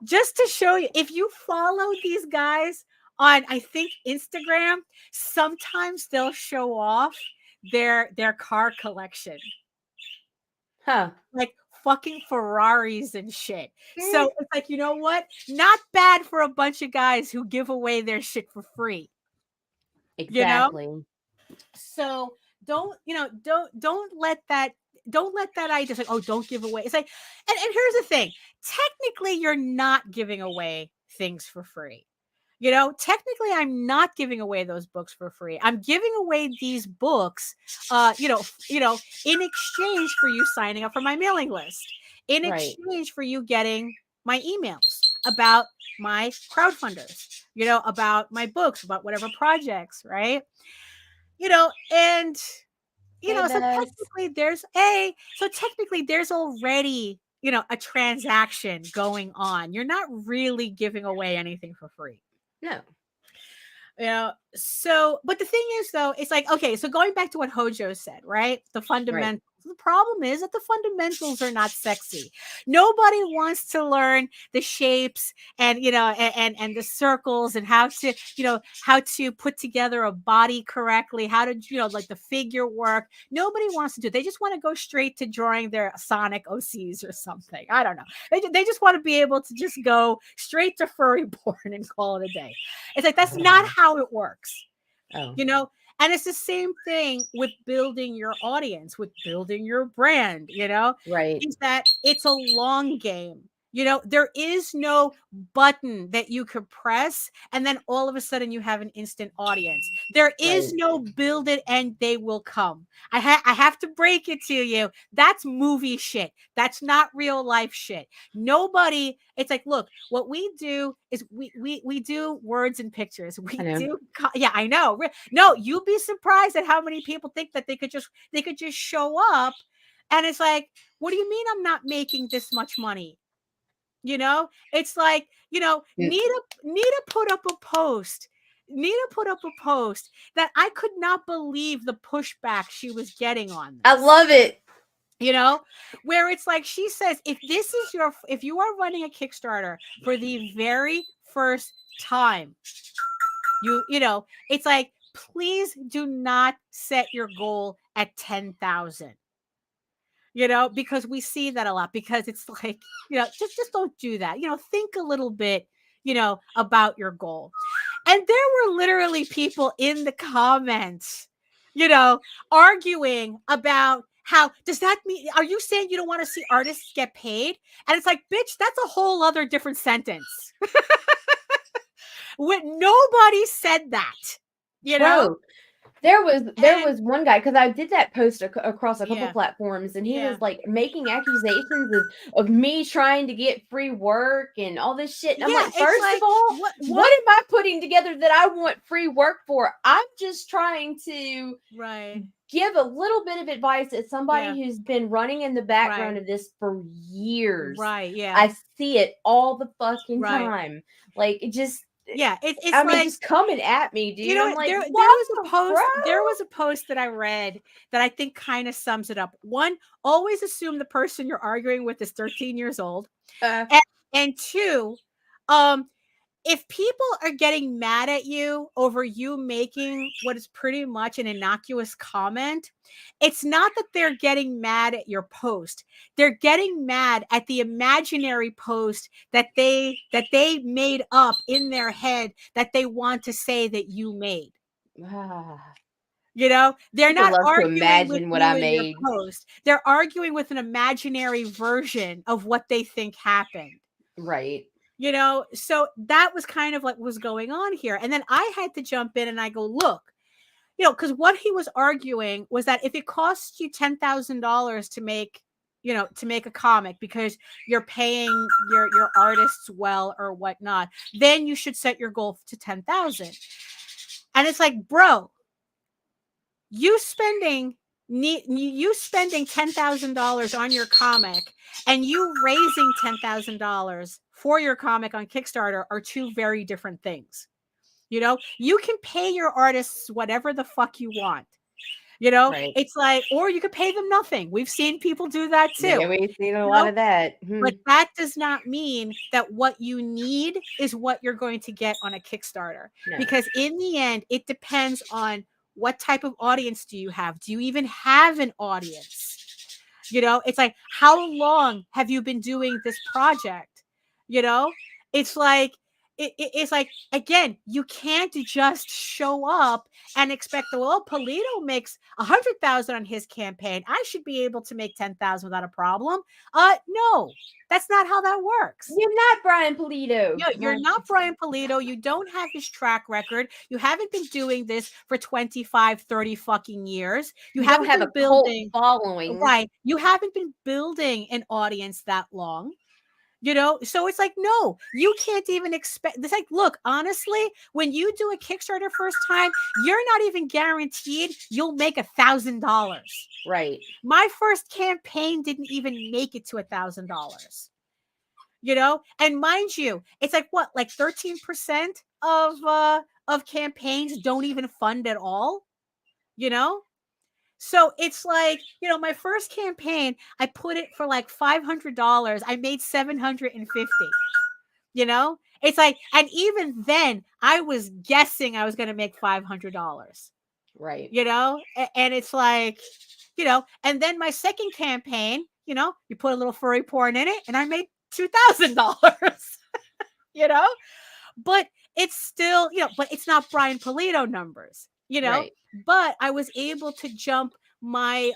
just to show you, if you follow these guys on, I think, Instagram, sometimes they'll show off their car collection. Like fucking Ferraris and shit. So it's like, you know what? Not bad for a bunch of guys who give away their shit for free. Exactly. You know? So don't let that idea like, oh, don't give away. It's like, and here's the thing. Technically, you're not giving away things for free. You know, technically, I'm not giving away those books for free. I'm giving away these books, in exchange for you signing up for my mailing list, in exchange for you getting my emails about my crowdfunders, about my books, about whatever projects, right? So technically there's already, a transaction going on. You're not really giving away anything for free. No. So, but the thing is, though, it's like, okay, so going back to what Hojo said, right? The fundamentals. The problem is that the fundamentals are not sexy. Nobody wants to learn the shapes and, and the circles and how to put together a body correctly, how to, like the figure work. Nobody wants to do it. They just want to go straight to drawing their Sonic OCs or something. I don't know. They just want to be able to just go straight to furry porn and call it a day. It's like, that's not how it works. And it's the same thing with building your audience, with building your brand, right? Is that it's a long game. There is no button that you could press and then all of a sudden you have an instant audience. There is no build it and they will come. I have to break it to you. That's movie shit. That's not real life shit. Nobody. It's like, look, what we do is we do words and pictures. I know. No, you'd be surprised at how many people think that they could just show up, and it's like, what do you mean I'm not making this much money? It's like, Nita put up a post. Nita put up a post that I could not believe the pushback she was getting on this. I love it. Where it's like, she says, if you are running a Kickstarter for the very first time, it's like, please do not set your goal at 10,000. Because we see that a lot, because it's like, just don't do that. Think a little bit, about your goal. And there were literally people in the comments, arguing about how, does that mean, are you saying you don't want to see artists get paid? And it's like, bitch, that's a whole other different sentence. Nobody said that, Bro. There was one guy, because I did that post across a couple platforms, and he was like making accusations of me trying to get free work and all this shit. And I'm like, first of all, what am I putting together that I want free work for? I'm just trying to give a little bit of advice as somebody who's been running in the background of this for years. Right. Yeah. I see it all the fucking time. Like, it just. Yeah, it's I mean, like, just coming at me, dude. I'm like, there was a post that I read that I think kind of sums it up. One, always assume the person you're arguing with is 13 years old. And two, if people are getting mad at you over you making what is pretty much an innocuous comment, it's not that they're getting mad at your post. They're getting mad at the imaginary post that they made up in their head that they want to say that you made. They're not arguing to imagine with what I made. Post. They're arguing with an imaginary version of what they think happened. Right. So that was kind of like was going on here. And then I had to jump in and I go, look, because what he was arguing was that if it costs you $10,000 to make, to make a comic because you're paying your artists well or whatnot, then you should set your goal to 10,000. And it's like, bro, you spending $10,000 on your comic and you raising $10,000 for your comic on Kickstarter are two very different things. You can pay your artists whatever the fuck you want. Right. It's like, or you could pay them nothing. We've seen people do that too. Yeah, we've seen a lot of that. But that does not mean that what you need is what you're going to get on a Kickstarter. No. Because in the end, it depends on what type of audience do you have? Do you even have an audience? It's like, how long have you been doing this project? It's like, it's like, again, you can't just show up and expect, well, Polito makes 100,000 on his campaign, I should be able to make 10,000 without a problem. No, that's not how that works. You're not Brian Polito. No, you're not Brian Polito. You don't have his track record. You haven't been doing this for 25, 30 fucking years. You haven't have been a building cult following. Right. You haven't been building an audience that long. So it's like, no, you can't even expect. It's like, look, honestly, when you do a Kickstarter first time, you're not even guaranteed you'll make $1,000. Right. My first campaign didn't even make it to $1,000. And mind you, it's like what, like 13% of campaigns don't even fund at all. So it's like, my first campaign, I put it for like $500. I made $750. It's like, and even then I was guessing I was going to make $500. Right. And it's like, and then my second campaign, you put a little furry porn in it and I made $2,000. But it's still, but it's not Brian Polito numbers, Right. But I was able to jump my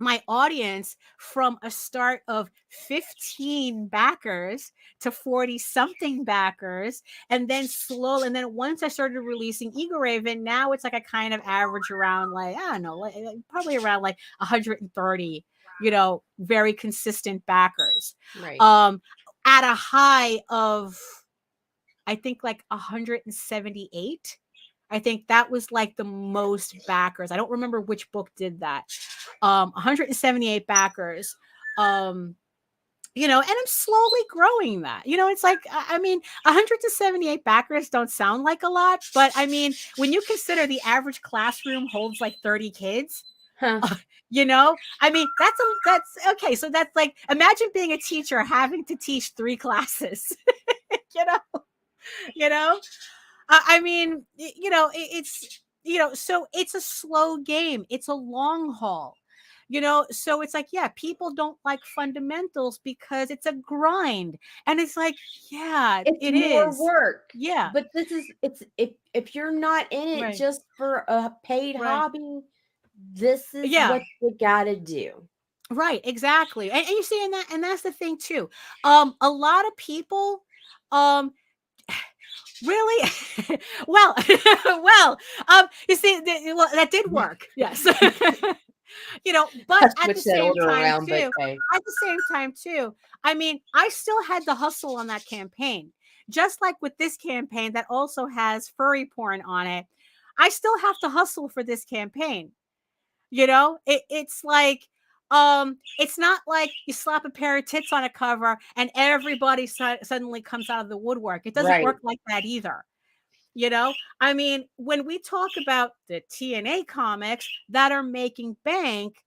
my audience from a start of 15 backers to 40 something backers, and then slowly, and then once I started releasing Eagle Raven, now it's like I kind of average around like, I don't know, like probably around like 130, very consistent backers. Right. At a high of, I think, like 178. I think that was like the most backers. I don't remember which book did that. 178 backers. And I'm slowly growing that. It's like, I mean, 178 backers don't sound like a lot, but I mean, when you consider the average classroom holds like 30 kids, Huh. I mean, that's okay. So that's like, imagine being a teacher having to teach 3 classes, I mean, it's, so it's a slow game. It's a long haul, so it's like, yeah, people don't like fundamentals because it's a grind. And it's like, yeah, It's more work. Yeah. But it's if you're not in it Right. just for a paid Right. hobby, this is Yeah. what you gotta do. Right, exactly. And you see, and that's the thing too. A lot of people, really, well, you see, that did work. Yes. But at the same time too, I mean, I still had to hustle on that campaign, just like with this campaign that also has furry porn on it. I still have to hustle for this campaign. It's like, it's not like you slap a pair of tits on a cover and everybody suddenly comes out of the woodwork. It doesn't work like that either. I mean, when we talk about the TNA comics that are making bank,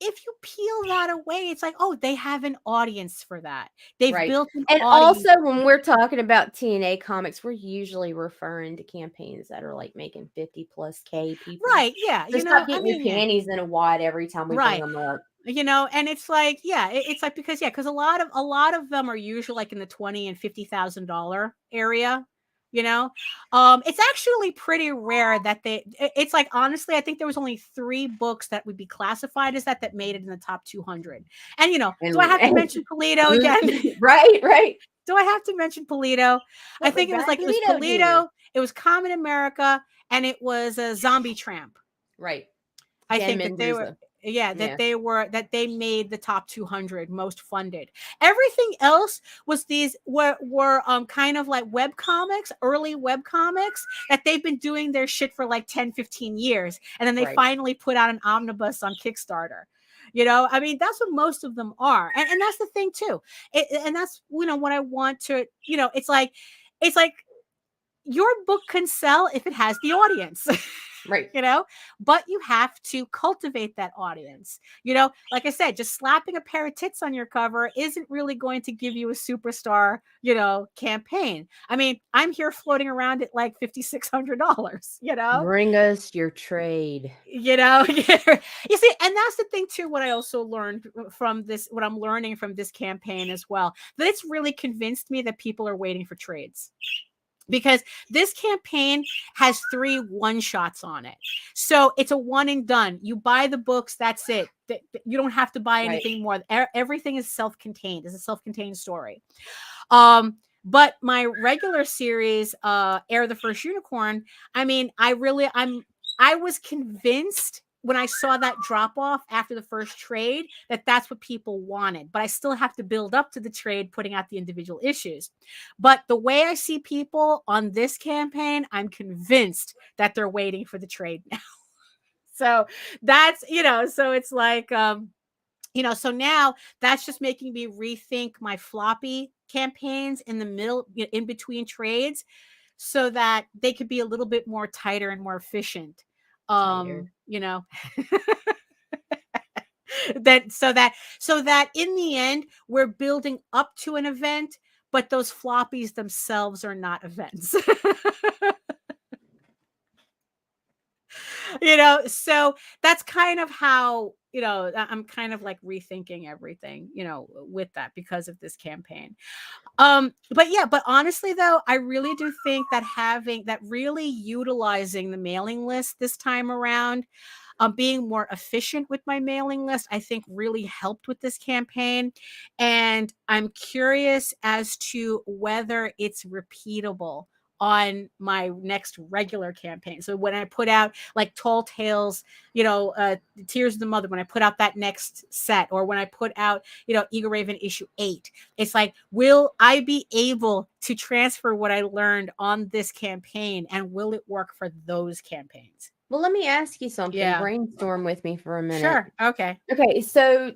if you peel that away, it's like, oh, they have an audience for that. They've built an and audience. also, when we're talking about TNA comics, we're usually referring to campaigns that are like making 50+ K people. Right. Yeah. Just stop getting your panties in a wad every time we bring them up. And it's like, yeah, it's like, because a lot of them are usually like in the $20,000 and $50,000 area. It's actually pretty rare that it's like, honestly, I think there was only 3 books that would be classified as that made it in the top 200. And, do I have to mention Polito again? Right. Do I have to mention Polito? I think it was Polito, it was Common America, and it was a Zombie Tramp. Right. I think that they were, Yeah, Yeah. that they made the top 200 most funded. Everything else was these were kind of like web comics, early web comics that they've been doing their shit for like 10, 15 years. And then they Right. finally put out an omnibus on Kickstarter. You know, I mean, that's what most of them are. And that's the thing too. And that's, you know, what I want to, you know, it's like your book can sell if it has the audience. Right. You know, but you have to cultivate that audience. You know, like I said, just slapping a pair of tits on your cover isn't really going to give you a superstar, you know, campaign. I mean, I'm here floating around at like $5,600, you know. Bring us your trade. You know, you see, and that's the thing too. What I also learned from this, what I'm learning from this campaign as well, that it's really convinced me that people are waiting for trades. Because this campaign has 3 one-shots on it. So it's a one and done. You buy the books, that's it. You don't have to buy anything more. Everything is self-contained. It's a self-contained story. But my regular series, Air the First Unicorn, I mean, I was convinced when I saw that drop off after the first trade that that's what people wanted, but I still have to build up to the trade, putting out the individual issues. But the way I see people on this campaign, I'm convinced that they're waiting for the trade now. So that's, you know, so it's like, you know, so now that's just making me rethink my floppy campaigns in the middle, in between trades, so that they could be a little bit more tighter and more efficient. You know, so that in the end we're building up to an event, but those floppies themselves are not events. You know, so that's kind of how, you know, I'm kind of like rethinking everything, you know, with that because of this campaign. But honestly though, I really do think that really utilizing the mailing list this time around, being more efficient with my mailing list, I think really helped with this campaign. And I'm curious as to whether it's repeatable on my next regular campaign. So when I put out like Tall Tales, you know, Tears of the Mother, when I put out that next set, or when I put out, you know, Eagle Raven issue 8, it's like, will I be able to transfer what I learned on this campaign, and will it work for those campaigns? Well, let me ask you something. Yeah. Brainstorm with me for a minute. Sure. Okay. Okay. So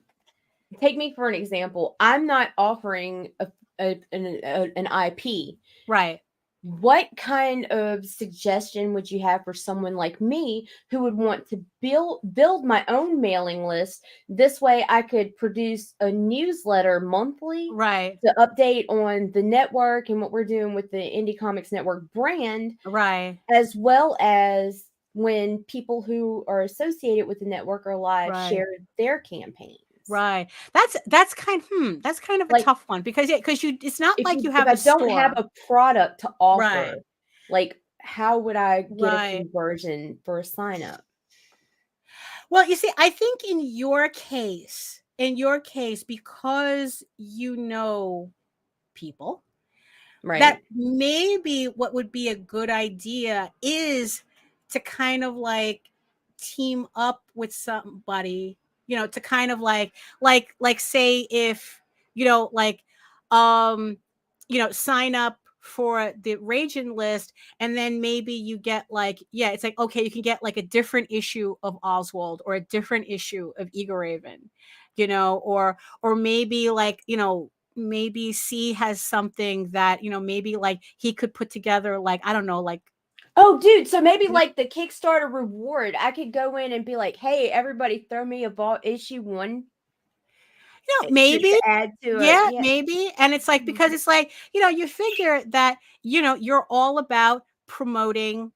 take me for an example. I'm not offering an IP. Right. What kind of suggestion would you have for someone like me who would want to build my own mailing list? This way I could produce a newsletter monthly, right, to update on the network and what we're doing with the Indie Comics Network brand, right, as well as when people who are associated with the network are live, right, share their campaigns. Right. That's kind of a Like, tough one, because it's not like you have if I don't have store. a product to offer, Right. like, how would I get Right. a conversion for a sign up? Well, you see, I think in your case, because you know people, Right. that maybe what would be a good idea is to kind of like team up with somebody, you know, to kind of like say, if, you know, like, you know, sign up for the Ragin list, and then maybe you get like, yeah, it's like, okay, you can get like a different issue of Oswald, or a different issue of Eagle Raven, you know, or maybe like, you know, maybe C has something that, you know, maybe like he could put together, like, I don't know, like, oh, dude, so maybe like the Kickstarter reward, I could go in and be like, hey, everybody, throw me a issue 1. You know, maybe to add to yeah, it. Yeah. maybe. And it's like, because it's like, you know, you figure that, you know, you're all about promoting,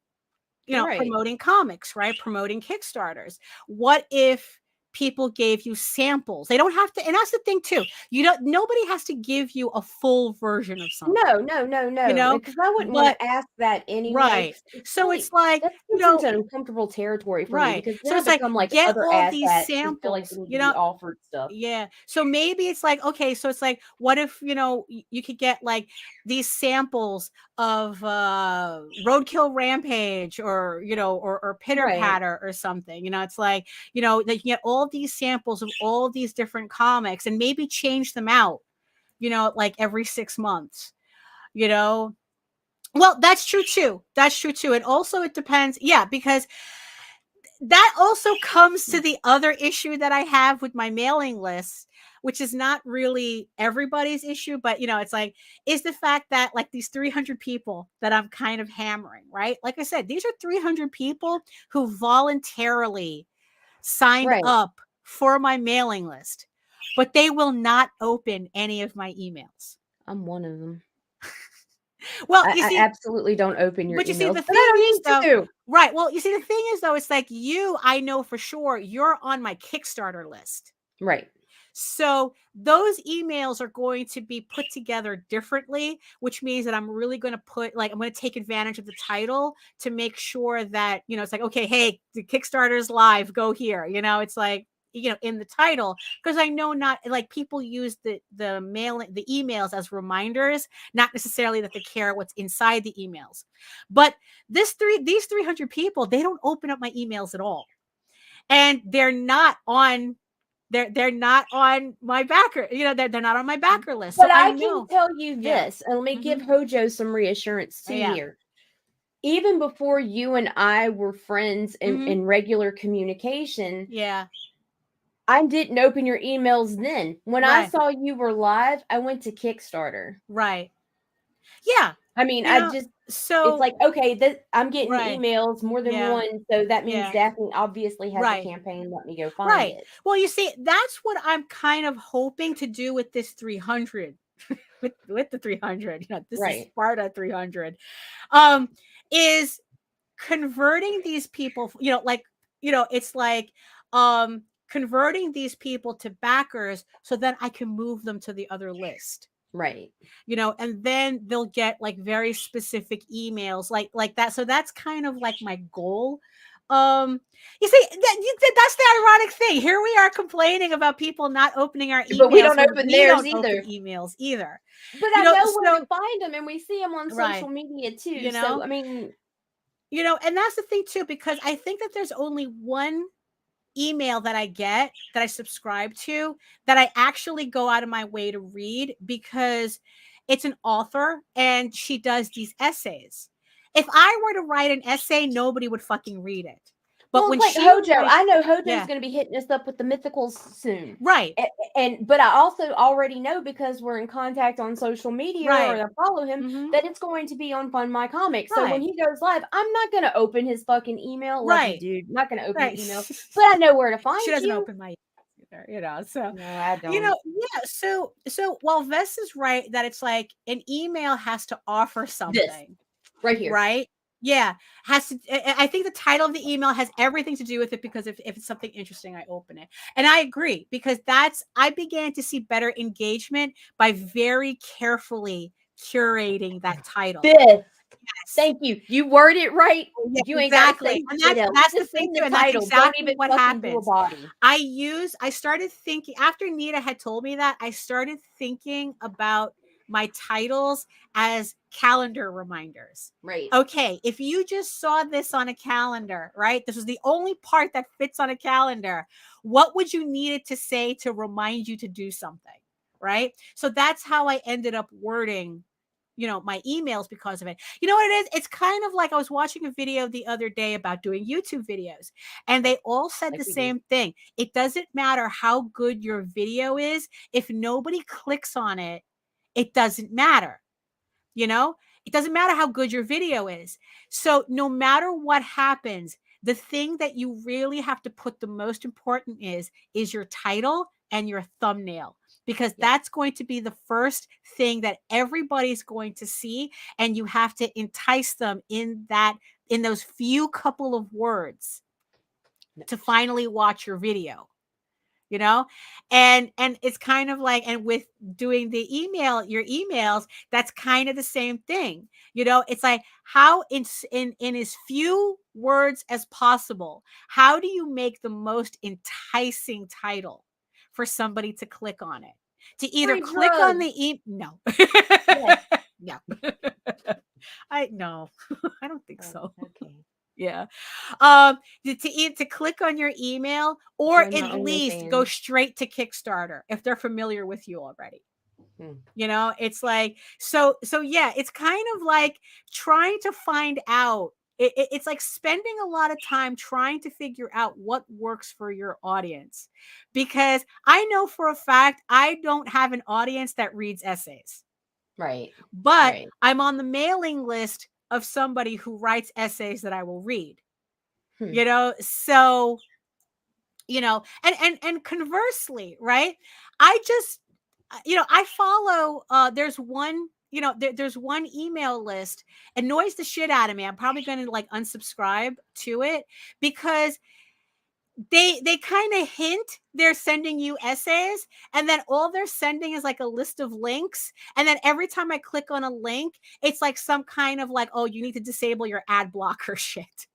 you know, Right. promoting comics, right? Promoting Kickstarters. What if people gave you samples? They don't have to, and that's the thing too. Nobody has to give you a full version of something. No. You know, because I wouldn't want to ask that anyway. Right. So it's like, that's you know, into uncomfortable territory for me, right. because So then it's I like, become like get other all these assets who feel like samples, they need you to know, be offered stuff. yeah. So maybe it's like, okay, so it's like, what if, you know, you could get like these samples of Roadkill Rampage, or, you know, or Pitter Right. Patter or something, you know, it's like, you know, they can get all all these samples of all these different comics and maybe change them out, like every 6 months, Well, that's true too. That's true too. And also it depends. Yeah, because that also comes to the other issue that I have with my mailing list, which is not really everybody's issue, but it's like, is the fact that like these 300 people that I'm kind of hammering, right? Like I said, these are 300 people who voluntarily signed Right. up for my mailing list, but they will not open any of my emails. I'm one of them. Well, I absolutely don't open your but you emails. see, the but thing I don't is, need though, to. right? Well, you see, the thing is, though, it's like I know for sure you're on my Kickstarter list. Right. So those emails are going to be put together differently, which means that I'm really going to I'm going to take advantage of the title to make sure that, it's like, okay, hey, the Kickstarter's live, go here. It's like, in the title, because I know not like people use the emails as reminders, not necessarily that they care what's inside the emails. But these 300 people, they don't open up my emails at all. And they're not on my backer, they're not on my backer list. But so I know. can tell you this, and let me give Hojo some reassurance too here. Even before you and I were friends in regular communication, I didn't open your emails then. When I saw you were live, I went to Kickstarter. Right. Yeah. I mean, it's like, okay, I'm getting emails more than one. So that means Daphne obviously has a campaign. Let me go find it. Well, you see, that's what I'm kind of hoping to do with this 300, with the 300, this is Sparta 300, is converting these people, it's like, converting these people to backers so that I can move them to the other list. Right. And then they'll get like very specific emails like that. So that's kind of like my goal. You see, that's the ironic thing. Here we are complaining about people not opening our emails, but we don't open theirs either. Emails either. But I know where to find them, and we see them on social media too. So I mean, and that's the thing too, because I think that there's only one email that I get that I subscribe to that I actually go out of my way to read, because it's an author and she does these essays. If I were to write an essay, nobody would fucking read it. But when like Hojo, I know Hojo's going to be hitting us up with the mythicals soon, right? But I also already know, because we're in contact on social media, or I follow him, that it's going to be on Fund My Comics. So when he goes live, I'm not going to open his fucking email, lucky dude. I'm not going to open your email, but I know where to find you. She doesn't open my either, so no, I don't. So while Vess is right that it's like an email has to offer something, right here, right? Yeah, has to. I think the title of the email has everything to do with it, because if it's something interesting, I open it. And I agree, because I began to see better engagement by very carefully curating that title. Yes. Thank you. You word it right. Yeah, you ain't exactly. And that's the thing. The title. That's exactly what happens. I started thinking, after Nita had told me that, I started thinking about my titles as calendar reminders. Right. Okay, if you just saw this on a calendar, right? This was the only part that fits on a calendar. What would you need it to say to remind you to do something, right? So that's how I ended up wording, my emails because of it. You know what it is? It's kind of like I was watching a video the other day about doing YouTube videos, and they all said the same thing. It doesn't matter how good your video is. If nobody clicks on it, it doesn't matter. It doesn't matter how good your video is. So no matter what happens, the thing that you really have to put the most important is your title and your thumbnail, because that's going to be the first thing that everybody's going to see. And you have to entice them in those few couple of words to finally watch your video. And it's kind of like, and with doing your emails, that's kind of the same thing. It's like, how in as few words as possible, how do you make the most enticing title for somebody to click on it? To either click on the no. Yes. No. I don't think so. Okay. Yeah. To click on your email, or Join my at least go OnlyFans. straight to Kickstarter if they're familiar with you already. Hmm. It's like, so yeah, it's kind of like trying to find out. It's like spending a lot of time trying to figure out what works for your audience, because I know for a fact I don't have an audience that reads essays, Right. but Right. I'm on the mailing list of somebody who writes essays that I will read. So and conversely, right? I just I follow there's one there's one email list, annoys the shit out of me. I'm probably going to like unsubscribe to it, because they kind of hint they're sending you essays, and then all they're sending is like a list of links, and then every time I click on a link, it's like some kind of like, oh, you need to disable your ad blocker shit.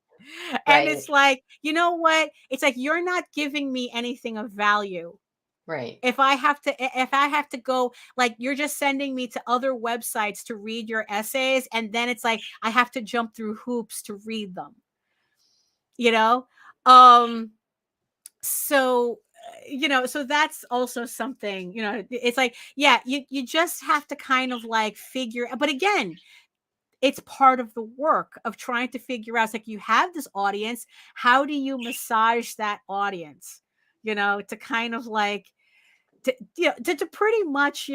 And Right. it's like, you know what? It's like, you're not giving me anything of value. Right. If I have to go, like, you're just sending me to other websites to read your essays, and then it's like I have to jump through hoops to read them. So so that's also something, it's like, yeah, you just have to kind of like figure, but again, it's part of the work of trying to figure out, it's like, you have this audience, how do you massage that audience, to kind of like to pretty much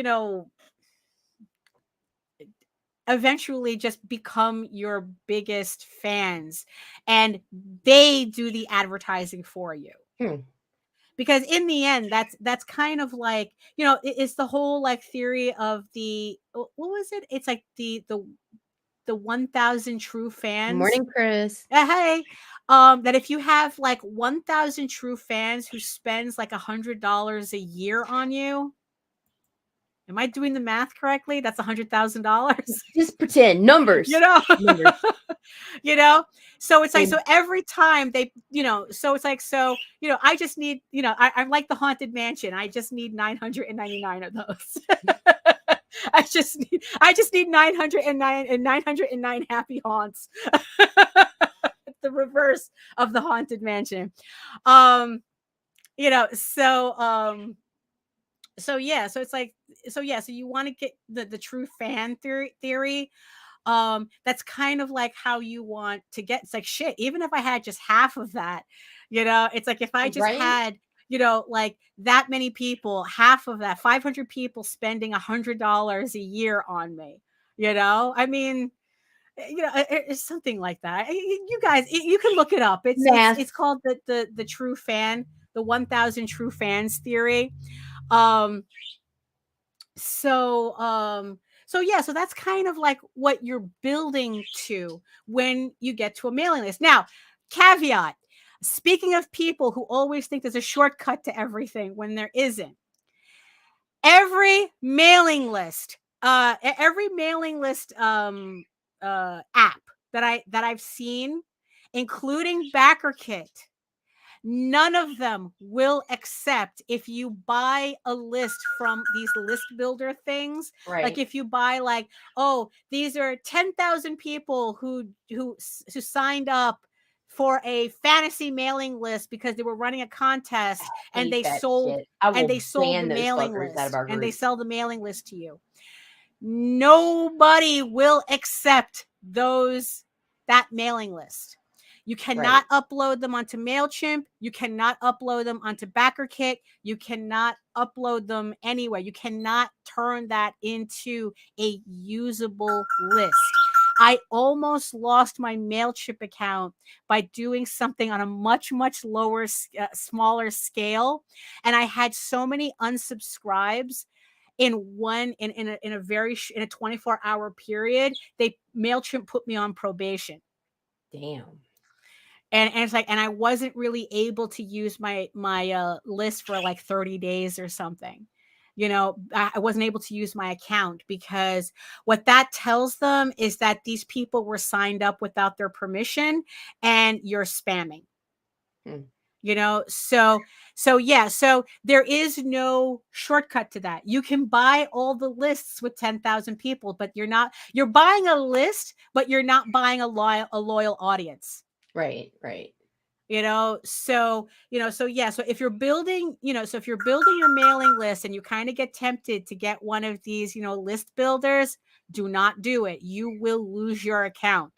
eventually just become your biggest fans, and they do the advertising for you. Because in the end, that's kind of like, it's the whole like theory of the, what was it, it's like the 1,000 true fans. Morning, Chris. Hey, that if you have like 1,000 true fans who spends like $100 a year on you, am I doing the math correctly? That's $100,000. Just pretend numbers. Numbers. So it's like, so every time they, so it's like, so I just need, I'm like the Haunted Mansion. I just need 999 of those. I just need 909 and 909 happy haunts. The reverse of the Haunted Mansion. So yeah, so it's like, so you want to get the true fan theory. That's kind of like how you want to get, it's like, shit, even if I had just half of that, it's like, if I just had like that many people, half of that, 500 people spending $100 a year on me, I mean, it's something like that. You guys, you can look it up. It's called the true fan, the 1,000 true fans theory. So yeah, so that's kind of like what you're building to when you get to a mailing list. Now, caveat, speaking of people who always think there's a shortcut to everything when there isn't. Every mailing list app that I've seen, including BackerKit, none of them will accept if you buy a list from these list builder things. Right. Like if you buy like, oh, these are 10,000 people who signed up for a fantasy mailing list because they were running a contest, and they sold the mailing list, and they sell the mailing list to you. Nobody will accept that mailing list. You cannot upload them onto MailChimp. You cannot upload them onto BackerKit. You cannot upload them anywhere. You cannot turn that into a usable list. I almost lost my MailChimp account by doing something on a much, much lower, smaller scale. And I had so many unsubscribes in a 24-hour period. MailChimp put me on probation. Damn. And it's like, and I wasn't really able to use my list for like 30 days or something. I wasn't able to use my account, because what that tells them is that these people were signed up without their permission, and you're spamming. So yeah, so there is no shortcut to that. You can buy all the lists with 10,000 people, but you're buying a list, but you're not buying a loyal audience. Right. So if you're building, if you're building your mailing list and you kind of get tempted to get one of these, list builders, do not do it. You will lose your account,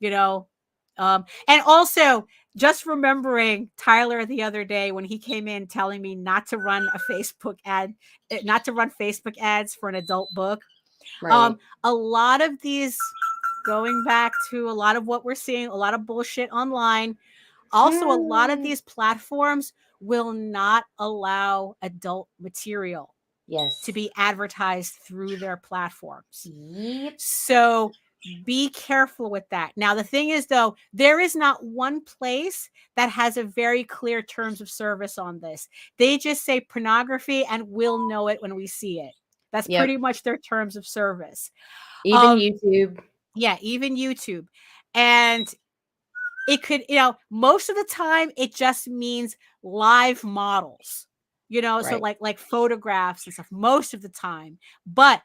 and also just remembering Tyler the other day when he came in telling me not to run Facebook ads for an adult book. Right. A lot of these, going back to a lot of what we're seeing, a lot of bullshit online. Also, a lot of these platforms will not allow adult material to be advertised through their platforms. Yep. So be careful with that. Now, the thing is, though, there is not one place that has a very clear terms of service on this. They just say pornography and we'll know it when we see it. That's pretty much their terms of service. Even YouTube. Yeah, even YouTube. And it could, most of the time it just means live models, so like photographs and stuff most of the time. But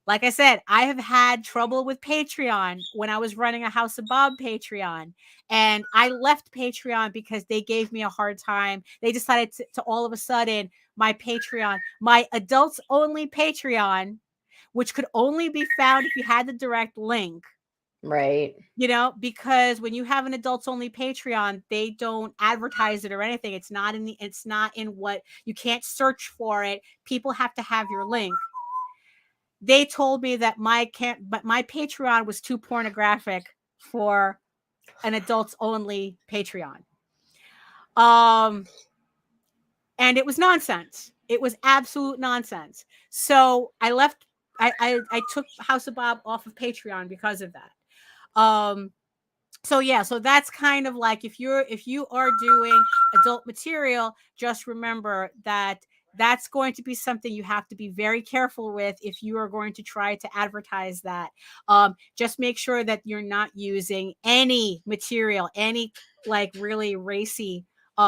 like I said, I have had trouble with Patreon when I was running a House of Bob Patreon, and I left Patreon because they gave me a hard time. They decided to all of a sudden, my adults only Patreon, which could only be found if you had the direct link. Right. Because when you have an adults only Patreon, they don't advertise it or anything. It's not in what you can't search for it. People have to have your link. They told me that my Patreon was too pornographic for an adults only Patreon. And it was nonsense. It was absolute nonsense. So I left. I took House of Bob off of Patreon because of that. So that's kind of like, if you are doing adult material, just remember that that's going to be something you have to be very careful with if you are going to try to advertise that. Just make sure that you're not using any material, any like really racy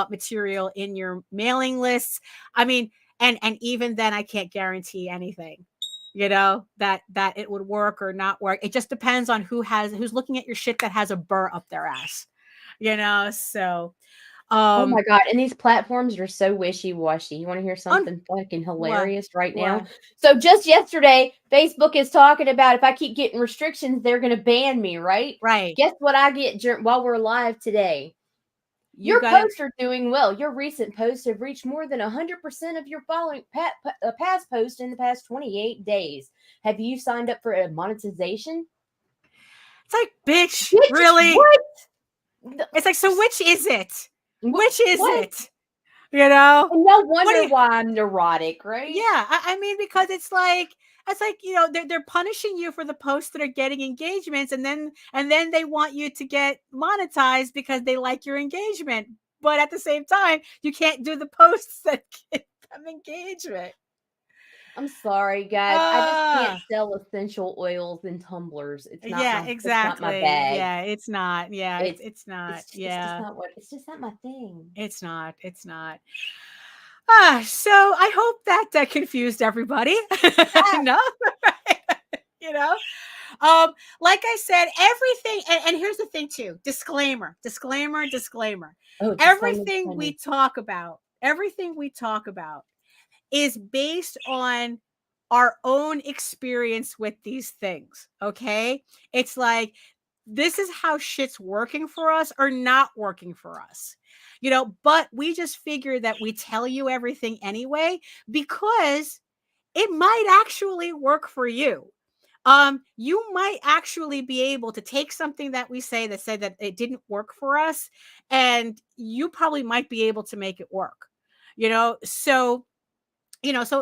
material in your mailing lists. I mean, and even then I can't guarantee anything. That it would work or not work. It just depends on who's looking at your shit that has a burr up their ass, so. Oh my God. And these platforms are so wishy-washy. You want to hear something fucking hilarious right now? So just yesterday, Facebook is talking about if I keep getting restrictions, they're going to ban me, right? Right. Guess what I get while we're live today? Your posts are doing well. Your recent posts have reached more than 100% of your following past posts in the past 28 days. Have you signed up for a monetization? It's like, bitch, really? What? It's like, so which is it? Which is it? And no wonder why I'm neurotic, right? Yeah, I mean, because it's like they're punishing you for the posts that are getting engagements, and then they want you to get monetized because they like your engagement. But at the same time, you can't do the posts that get them engagement. I'm sorry, guys. I just can't sell essential oils in tumblers. It's not exactly. It's not my bag. Yeah, it's not. Yeah, it's not. It's just not my thing. It's not. So I hope that confused everybody. No, like I said, everything, and here's the thing too. Disclaimer. Oh, everything we talk about is based on our own experience with these things. Okay. It's like, this is how shit's working for us or not working for us, but we just figure that we tell you everything anyway, because it might actually work for you. You might actually be able to take something that we say that said that it didn't work for us, and you probably might be able to make it work, so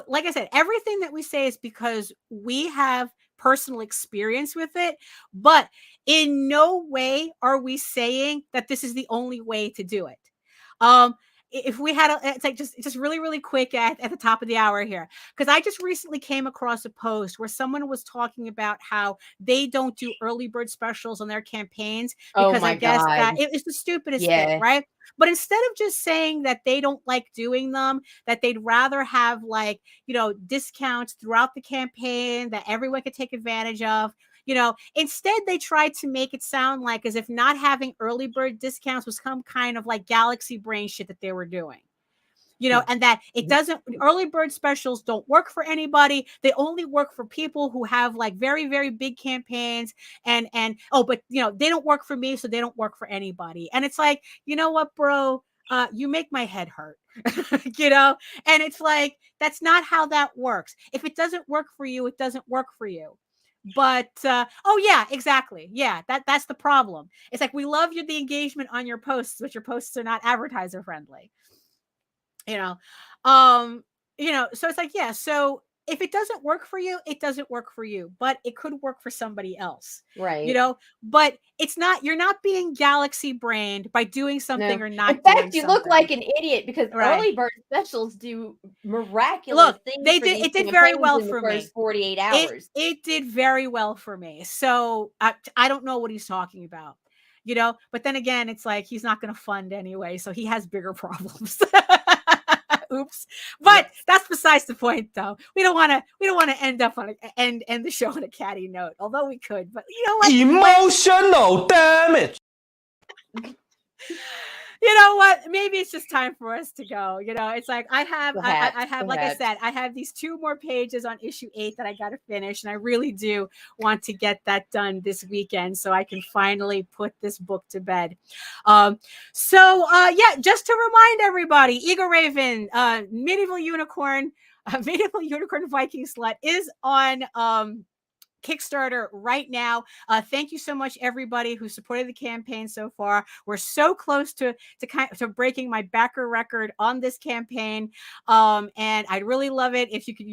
like I said, everything that we say is because we have personal experience with it, but in no way are we saying that this is the only way to do it. If we had it's like just really, really quick at the top of the hour here, because I just recently came across a post where someone was talking about how they don't do early bird specials on their campaigns because I guess that it's the stupidest thing, right? But instead of just saying that they don't like doing them, that they'd rather have discounts throughout the campaign that everyone could take advantage of, Instead they tried to make it sound like as if not having early bird discounts was some kind of like galaxy brain shit that they were doing. And that it doesn't, early bird specials don't work for anybody. They only work for people who have like very, very big campaigns but they don't work for me. So they don't work for anybody. And it's like, you know what, bro, you make my head hurt, and it's like, that's not how that works. If it doesn't work for you, it doesn't work for you. But yeah, exactly. Yeah, that's the problem. It's like, we love the engagement on your posts, but your posts are not advertiser friendly. So it's like, yeah, so if it doesn't work for you, it doesn't work for you, but it could work for somebody else. Right. But it's not, you're not being galaxy brained by doing something or not. In fact, you look like an idiot because early bird specials do miraculous things. It did very well for me. 48 hours. It did very well for me. So I don't know what he's talking about. But then again, it's like, he's not going to fund anyway, so he has bigger problems. Oops. But that's besides the point, though. We don't want to end up on end the show on a catty note, although we could. But you know what? Emotional damage. You know what? Maybe it's just time for us to go. It's like I have, like I said, I have these 2 more pages on issue 8 that I got to finish, and I really do want to get that done this weekend so I can finally put this book to bed. Just to remind everybody, Eagle Raven, Medieval Unicorn Viking Slut is on Kickstarter right now. Thank you so much, everybody who supported the campaign so far. We're so close to breaking my backer record on this campaign, and I'd really love it if you could,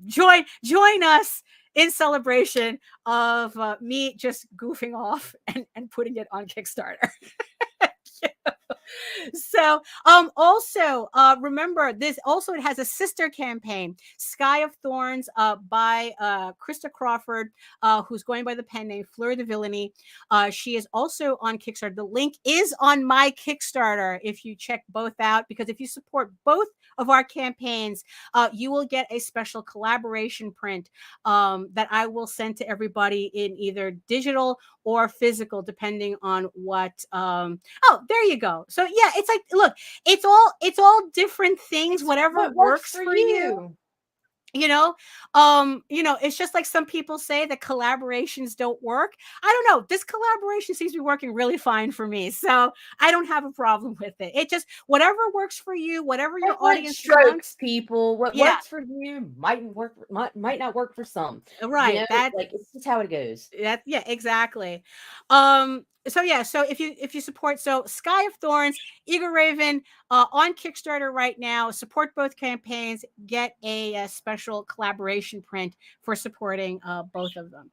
join us in celebration of me just goofing off and putting it on Kickstarter. So also remember this, also it has a sister campaign, Sky of Thorns, by Krista Crawford, who's going by the pen name Fleur de Villainy. She is also on Kickstarter. The link is on my Kickstarter if you check both out, because if you support both of our campaigns, you will get a special collaboration print that I will send to everybody in either digital or physical, depending on what there you go. So yeah, it's like, look, it's all different things, whatever works for you. It's just like some people say that collaborations don't work. I don't know. This collaboration seems to be working really fine for me. So I don't have a problem with it. It just, whatever works for you, whatever your audience wants. People, what works for you might not work for some. Right. It's just how it goes. Yeah, exactly. So if you support, Sky of Thorns, Eagle Raven, on Kickstarter right now, support both campaigns, get a special collaboration print for supporting both of them.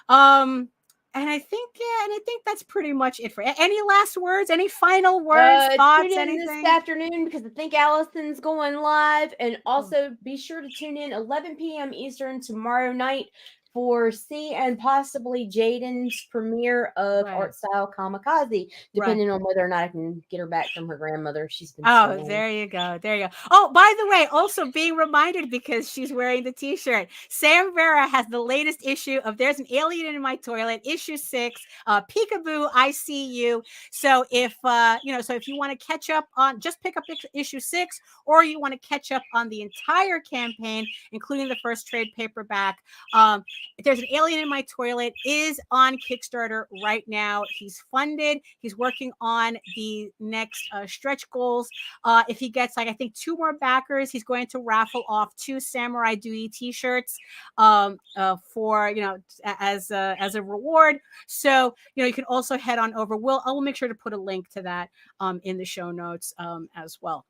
And I think that's pretty much it for any last words, any final words, thoughts, anything this afternoon, because I think Allison's going live, and also be sure to tune in 11 p.m. Eastern tomorrow night for C and possibly Jaden's premiere of Art Style Kamikaze, depending on whether or not I can get her back from her grandmother. She's been there you go. Oh, by the way, also being reminded, because she's wearing the t-shirt, Sam Vera has the latest issue of There's an Alien in My Toilet, issue 6, Peekaboo, I See You. So if if you want to catch up on, just pick up issue 6, or you want to catch up on the entire campaign, including the first trade paperback, There's an Alien in My Toilet is on Kickstarter right now. He's funded. He's working on the next stretch goals. If he gets, I think 2 more backers, he's going to raffle off 2 Samurai Duty t-shirts for, as a reward. So, you can also head on over. I will make sure to put a link to that in the show notes as well.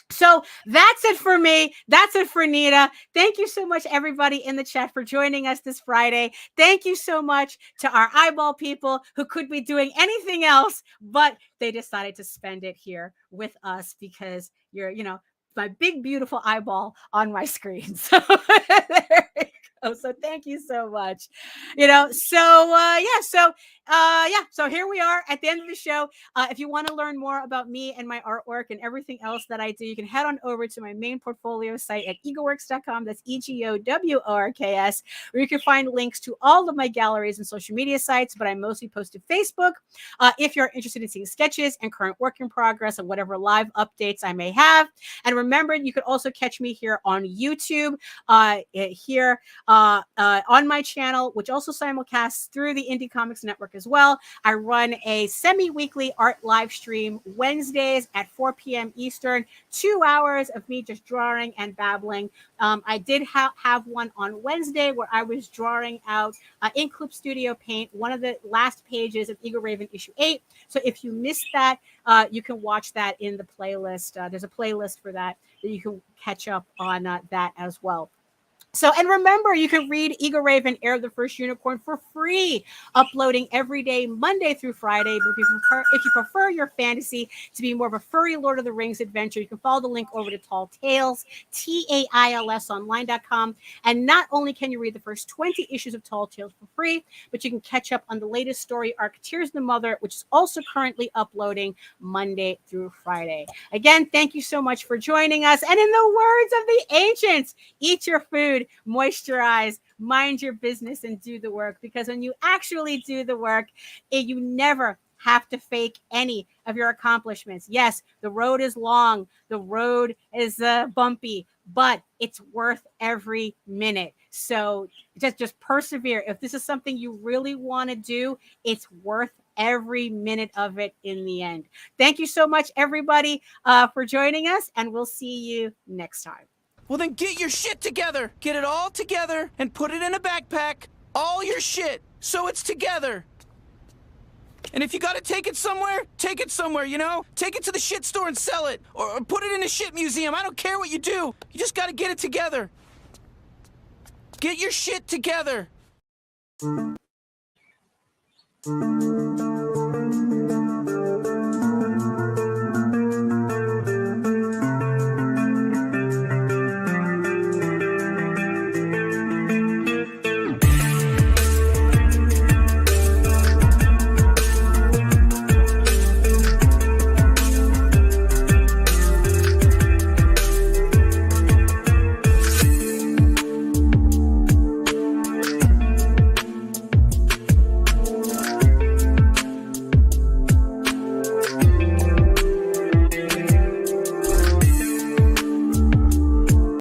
So that's it for me. That's it for Nita. Thank you so much, everybody in the chat, for joining us this Friday. Thank you so much to our eyeball people who could be doing anything else, but they decided to spend it here with us because you're, my big, beautiful eyeball on my screen. So there you go. So thank you so much. So here we are at the end of the show. If you want to learn more about me and my artwork and everything else that I do, you can head on over to my main portfolio site at egoworks.com. That's EGOWORKS, where you can find links to all of my galleries and social media sites, but I mostly post to Facebook. If you're interested in seeing sketches and current work in progress and whatever live updates I may have. And remember, you could also catch me here on YouTube, on my channel, which also simulcasts through the Indie Comics Network as well. I run a semi-weekly art live stream Wednesdays at 4 p.m. Eastern, 2 hours of me just drawing and babbling. I did have one on Wednesday where I was drawing out in Clip Studio Paint, one of the last pages of Eagle Raven issue 8. So if you missed that, you can watch that in the playlist. There's a playlist for that you can catch up on that as well. So, and remember, you can read Eagle Raven, Heir of the First Unicorn for free, uploading every day, Monday through Friday. But if you prefer your fantasy to be more of a furry Lord of the Rings adventure, you can follow the link over to Tall Tales, TAILS online.com. And not only can you read the first 20 issues of Tall Tales for free, but you can catch up on the latest story arc, Tears the Mother, which is also currently uploading Monday through Friday. Again, thank you so much for joining us. And in the words of the ancients, eat your food, moisturize, mind your business, and do the work. Because when you actually do the work, you never have to fake any of your accomplishments. Yes, the road is long, the road is bumpy, but it's worth every minute. So just persevere. If this is something you really want to do, it's worth every minute of it in the end. Thank you so much, everybody, for joining us, and we'll see you next time. Well, then get your shit together. Get it all together and put it in a backpack. All your shit, so it's together. And if you gotta take it somewhere, you know? Take it to the shit store and sell it. Or put it in a shit museum. I don't care what you do. You just gotta get it together. Get your shit together.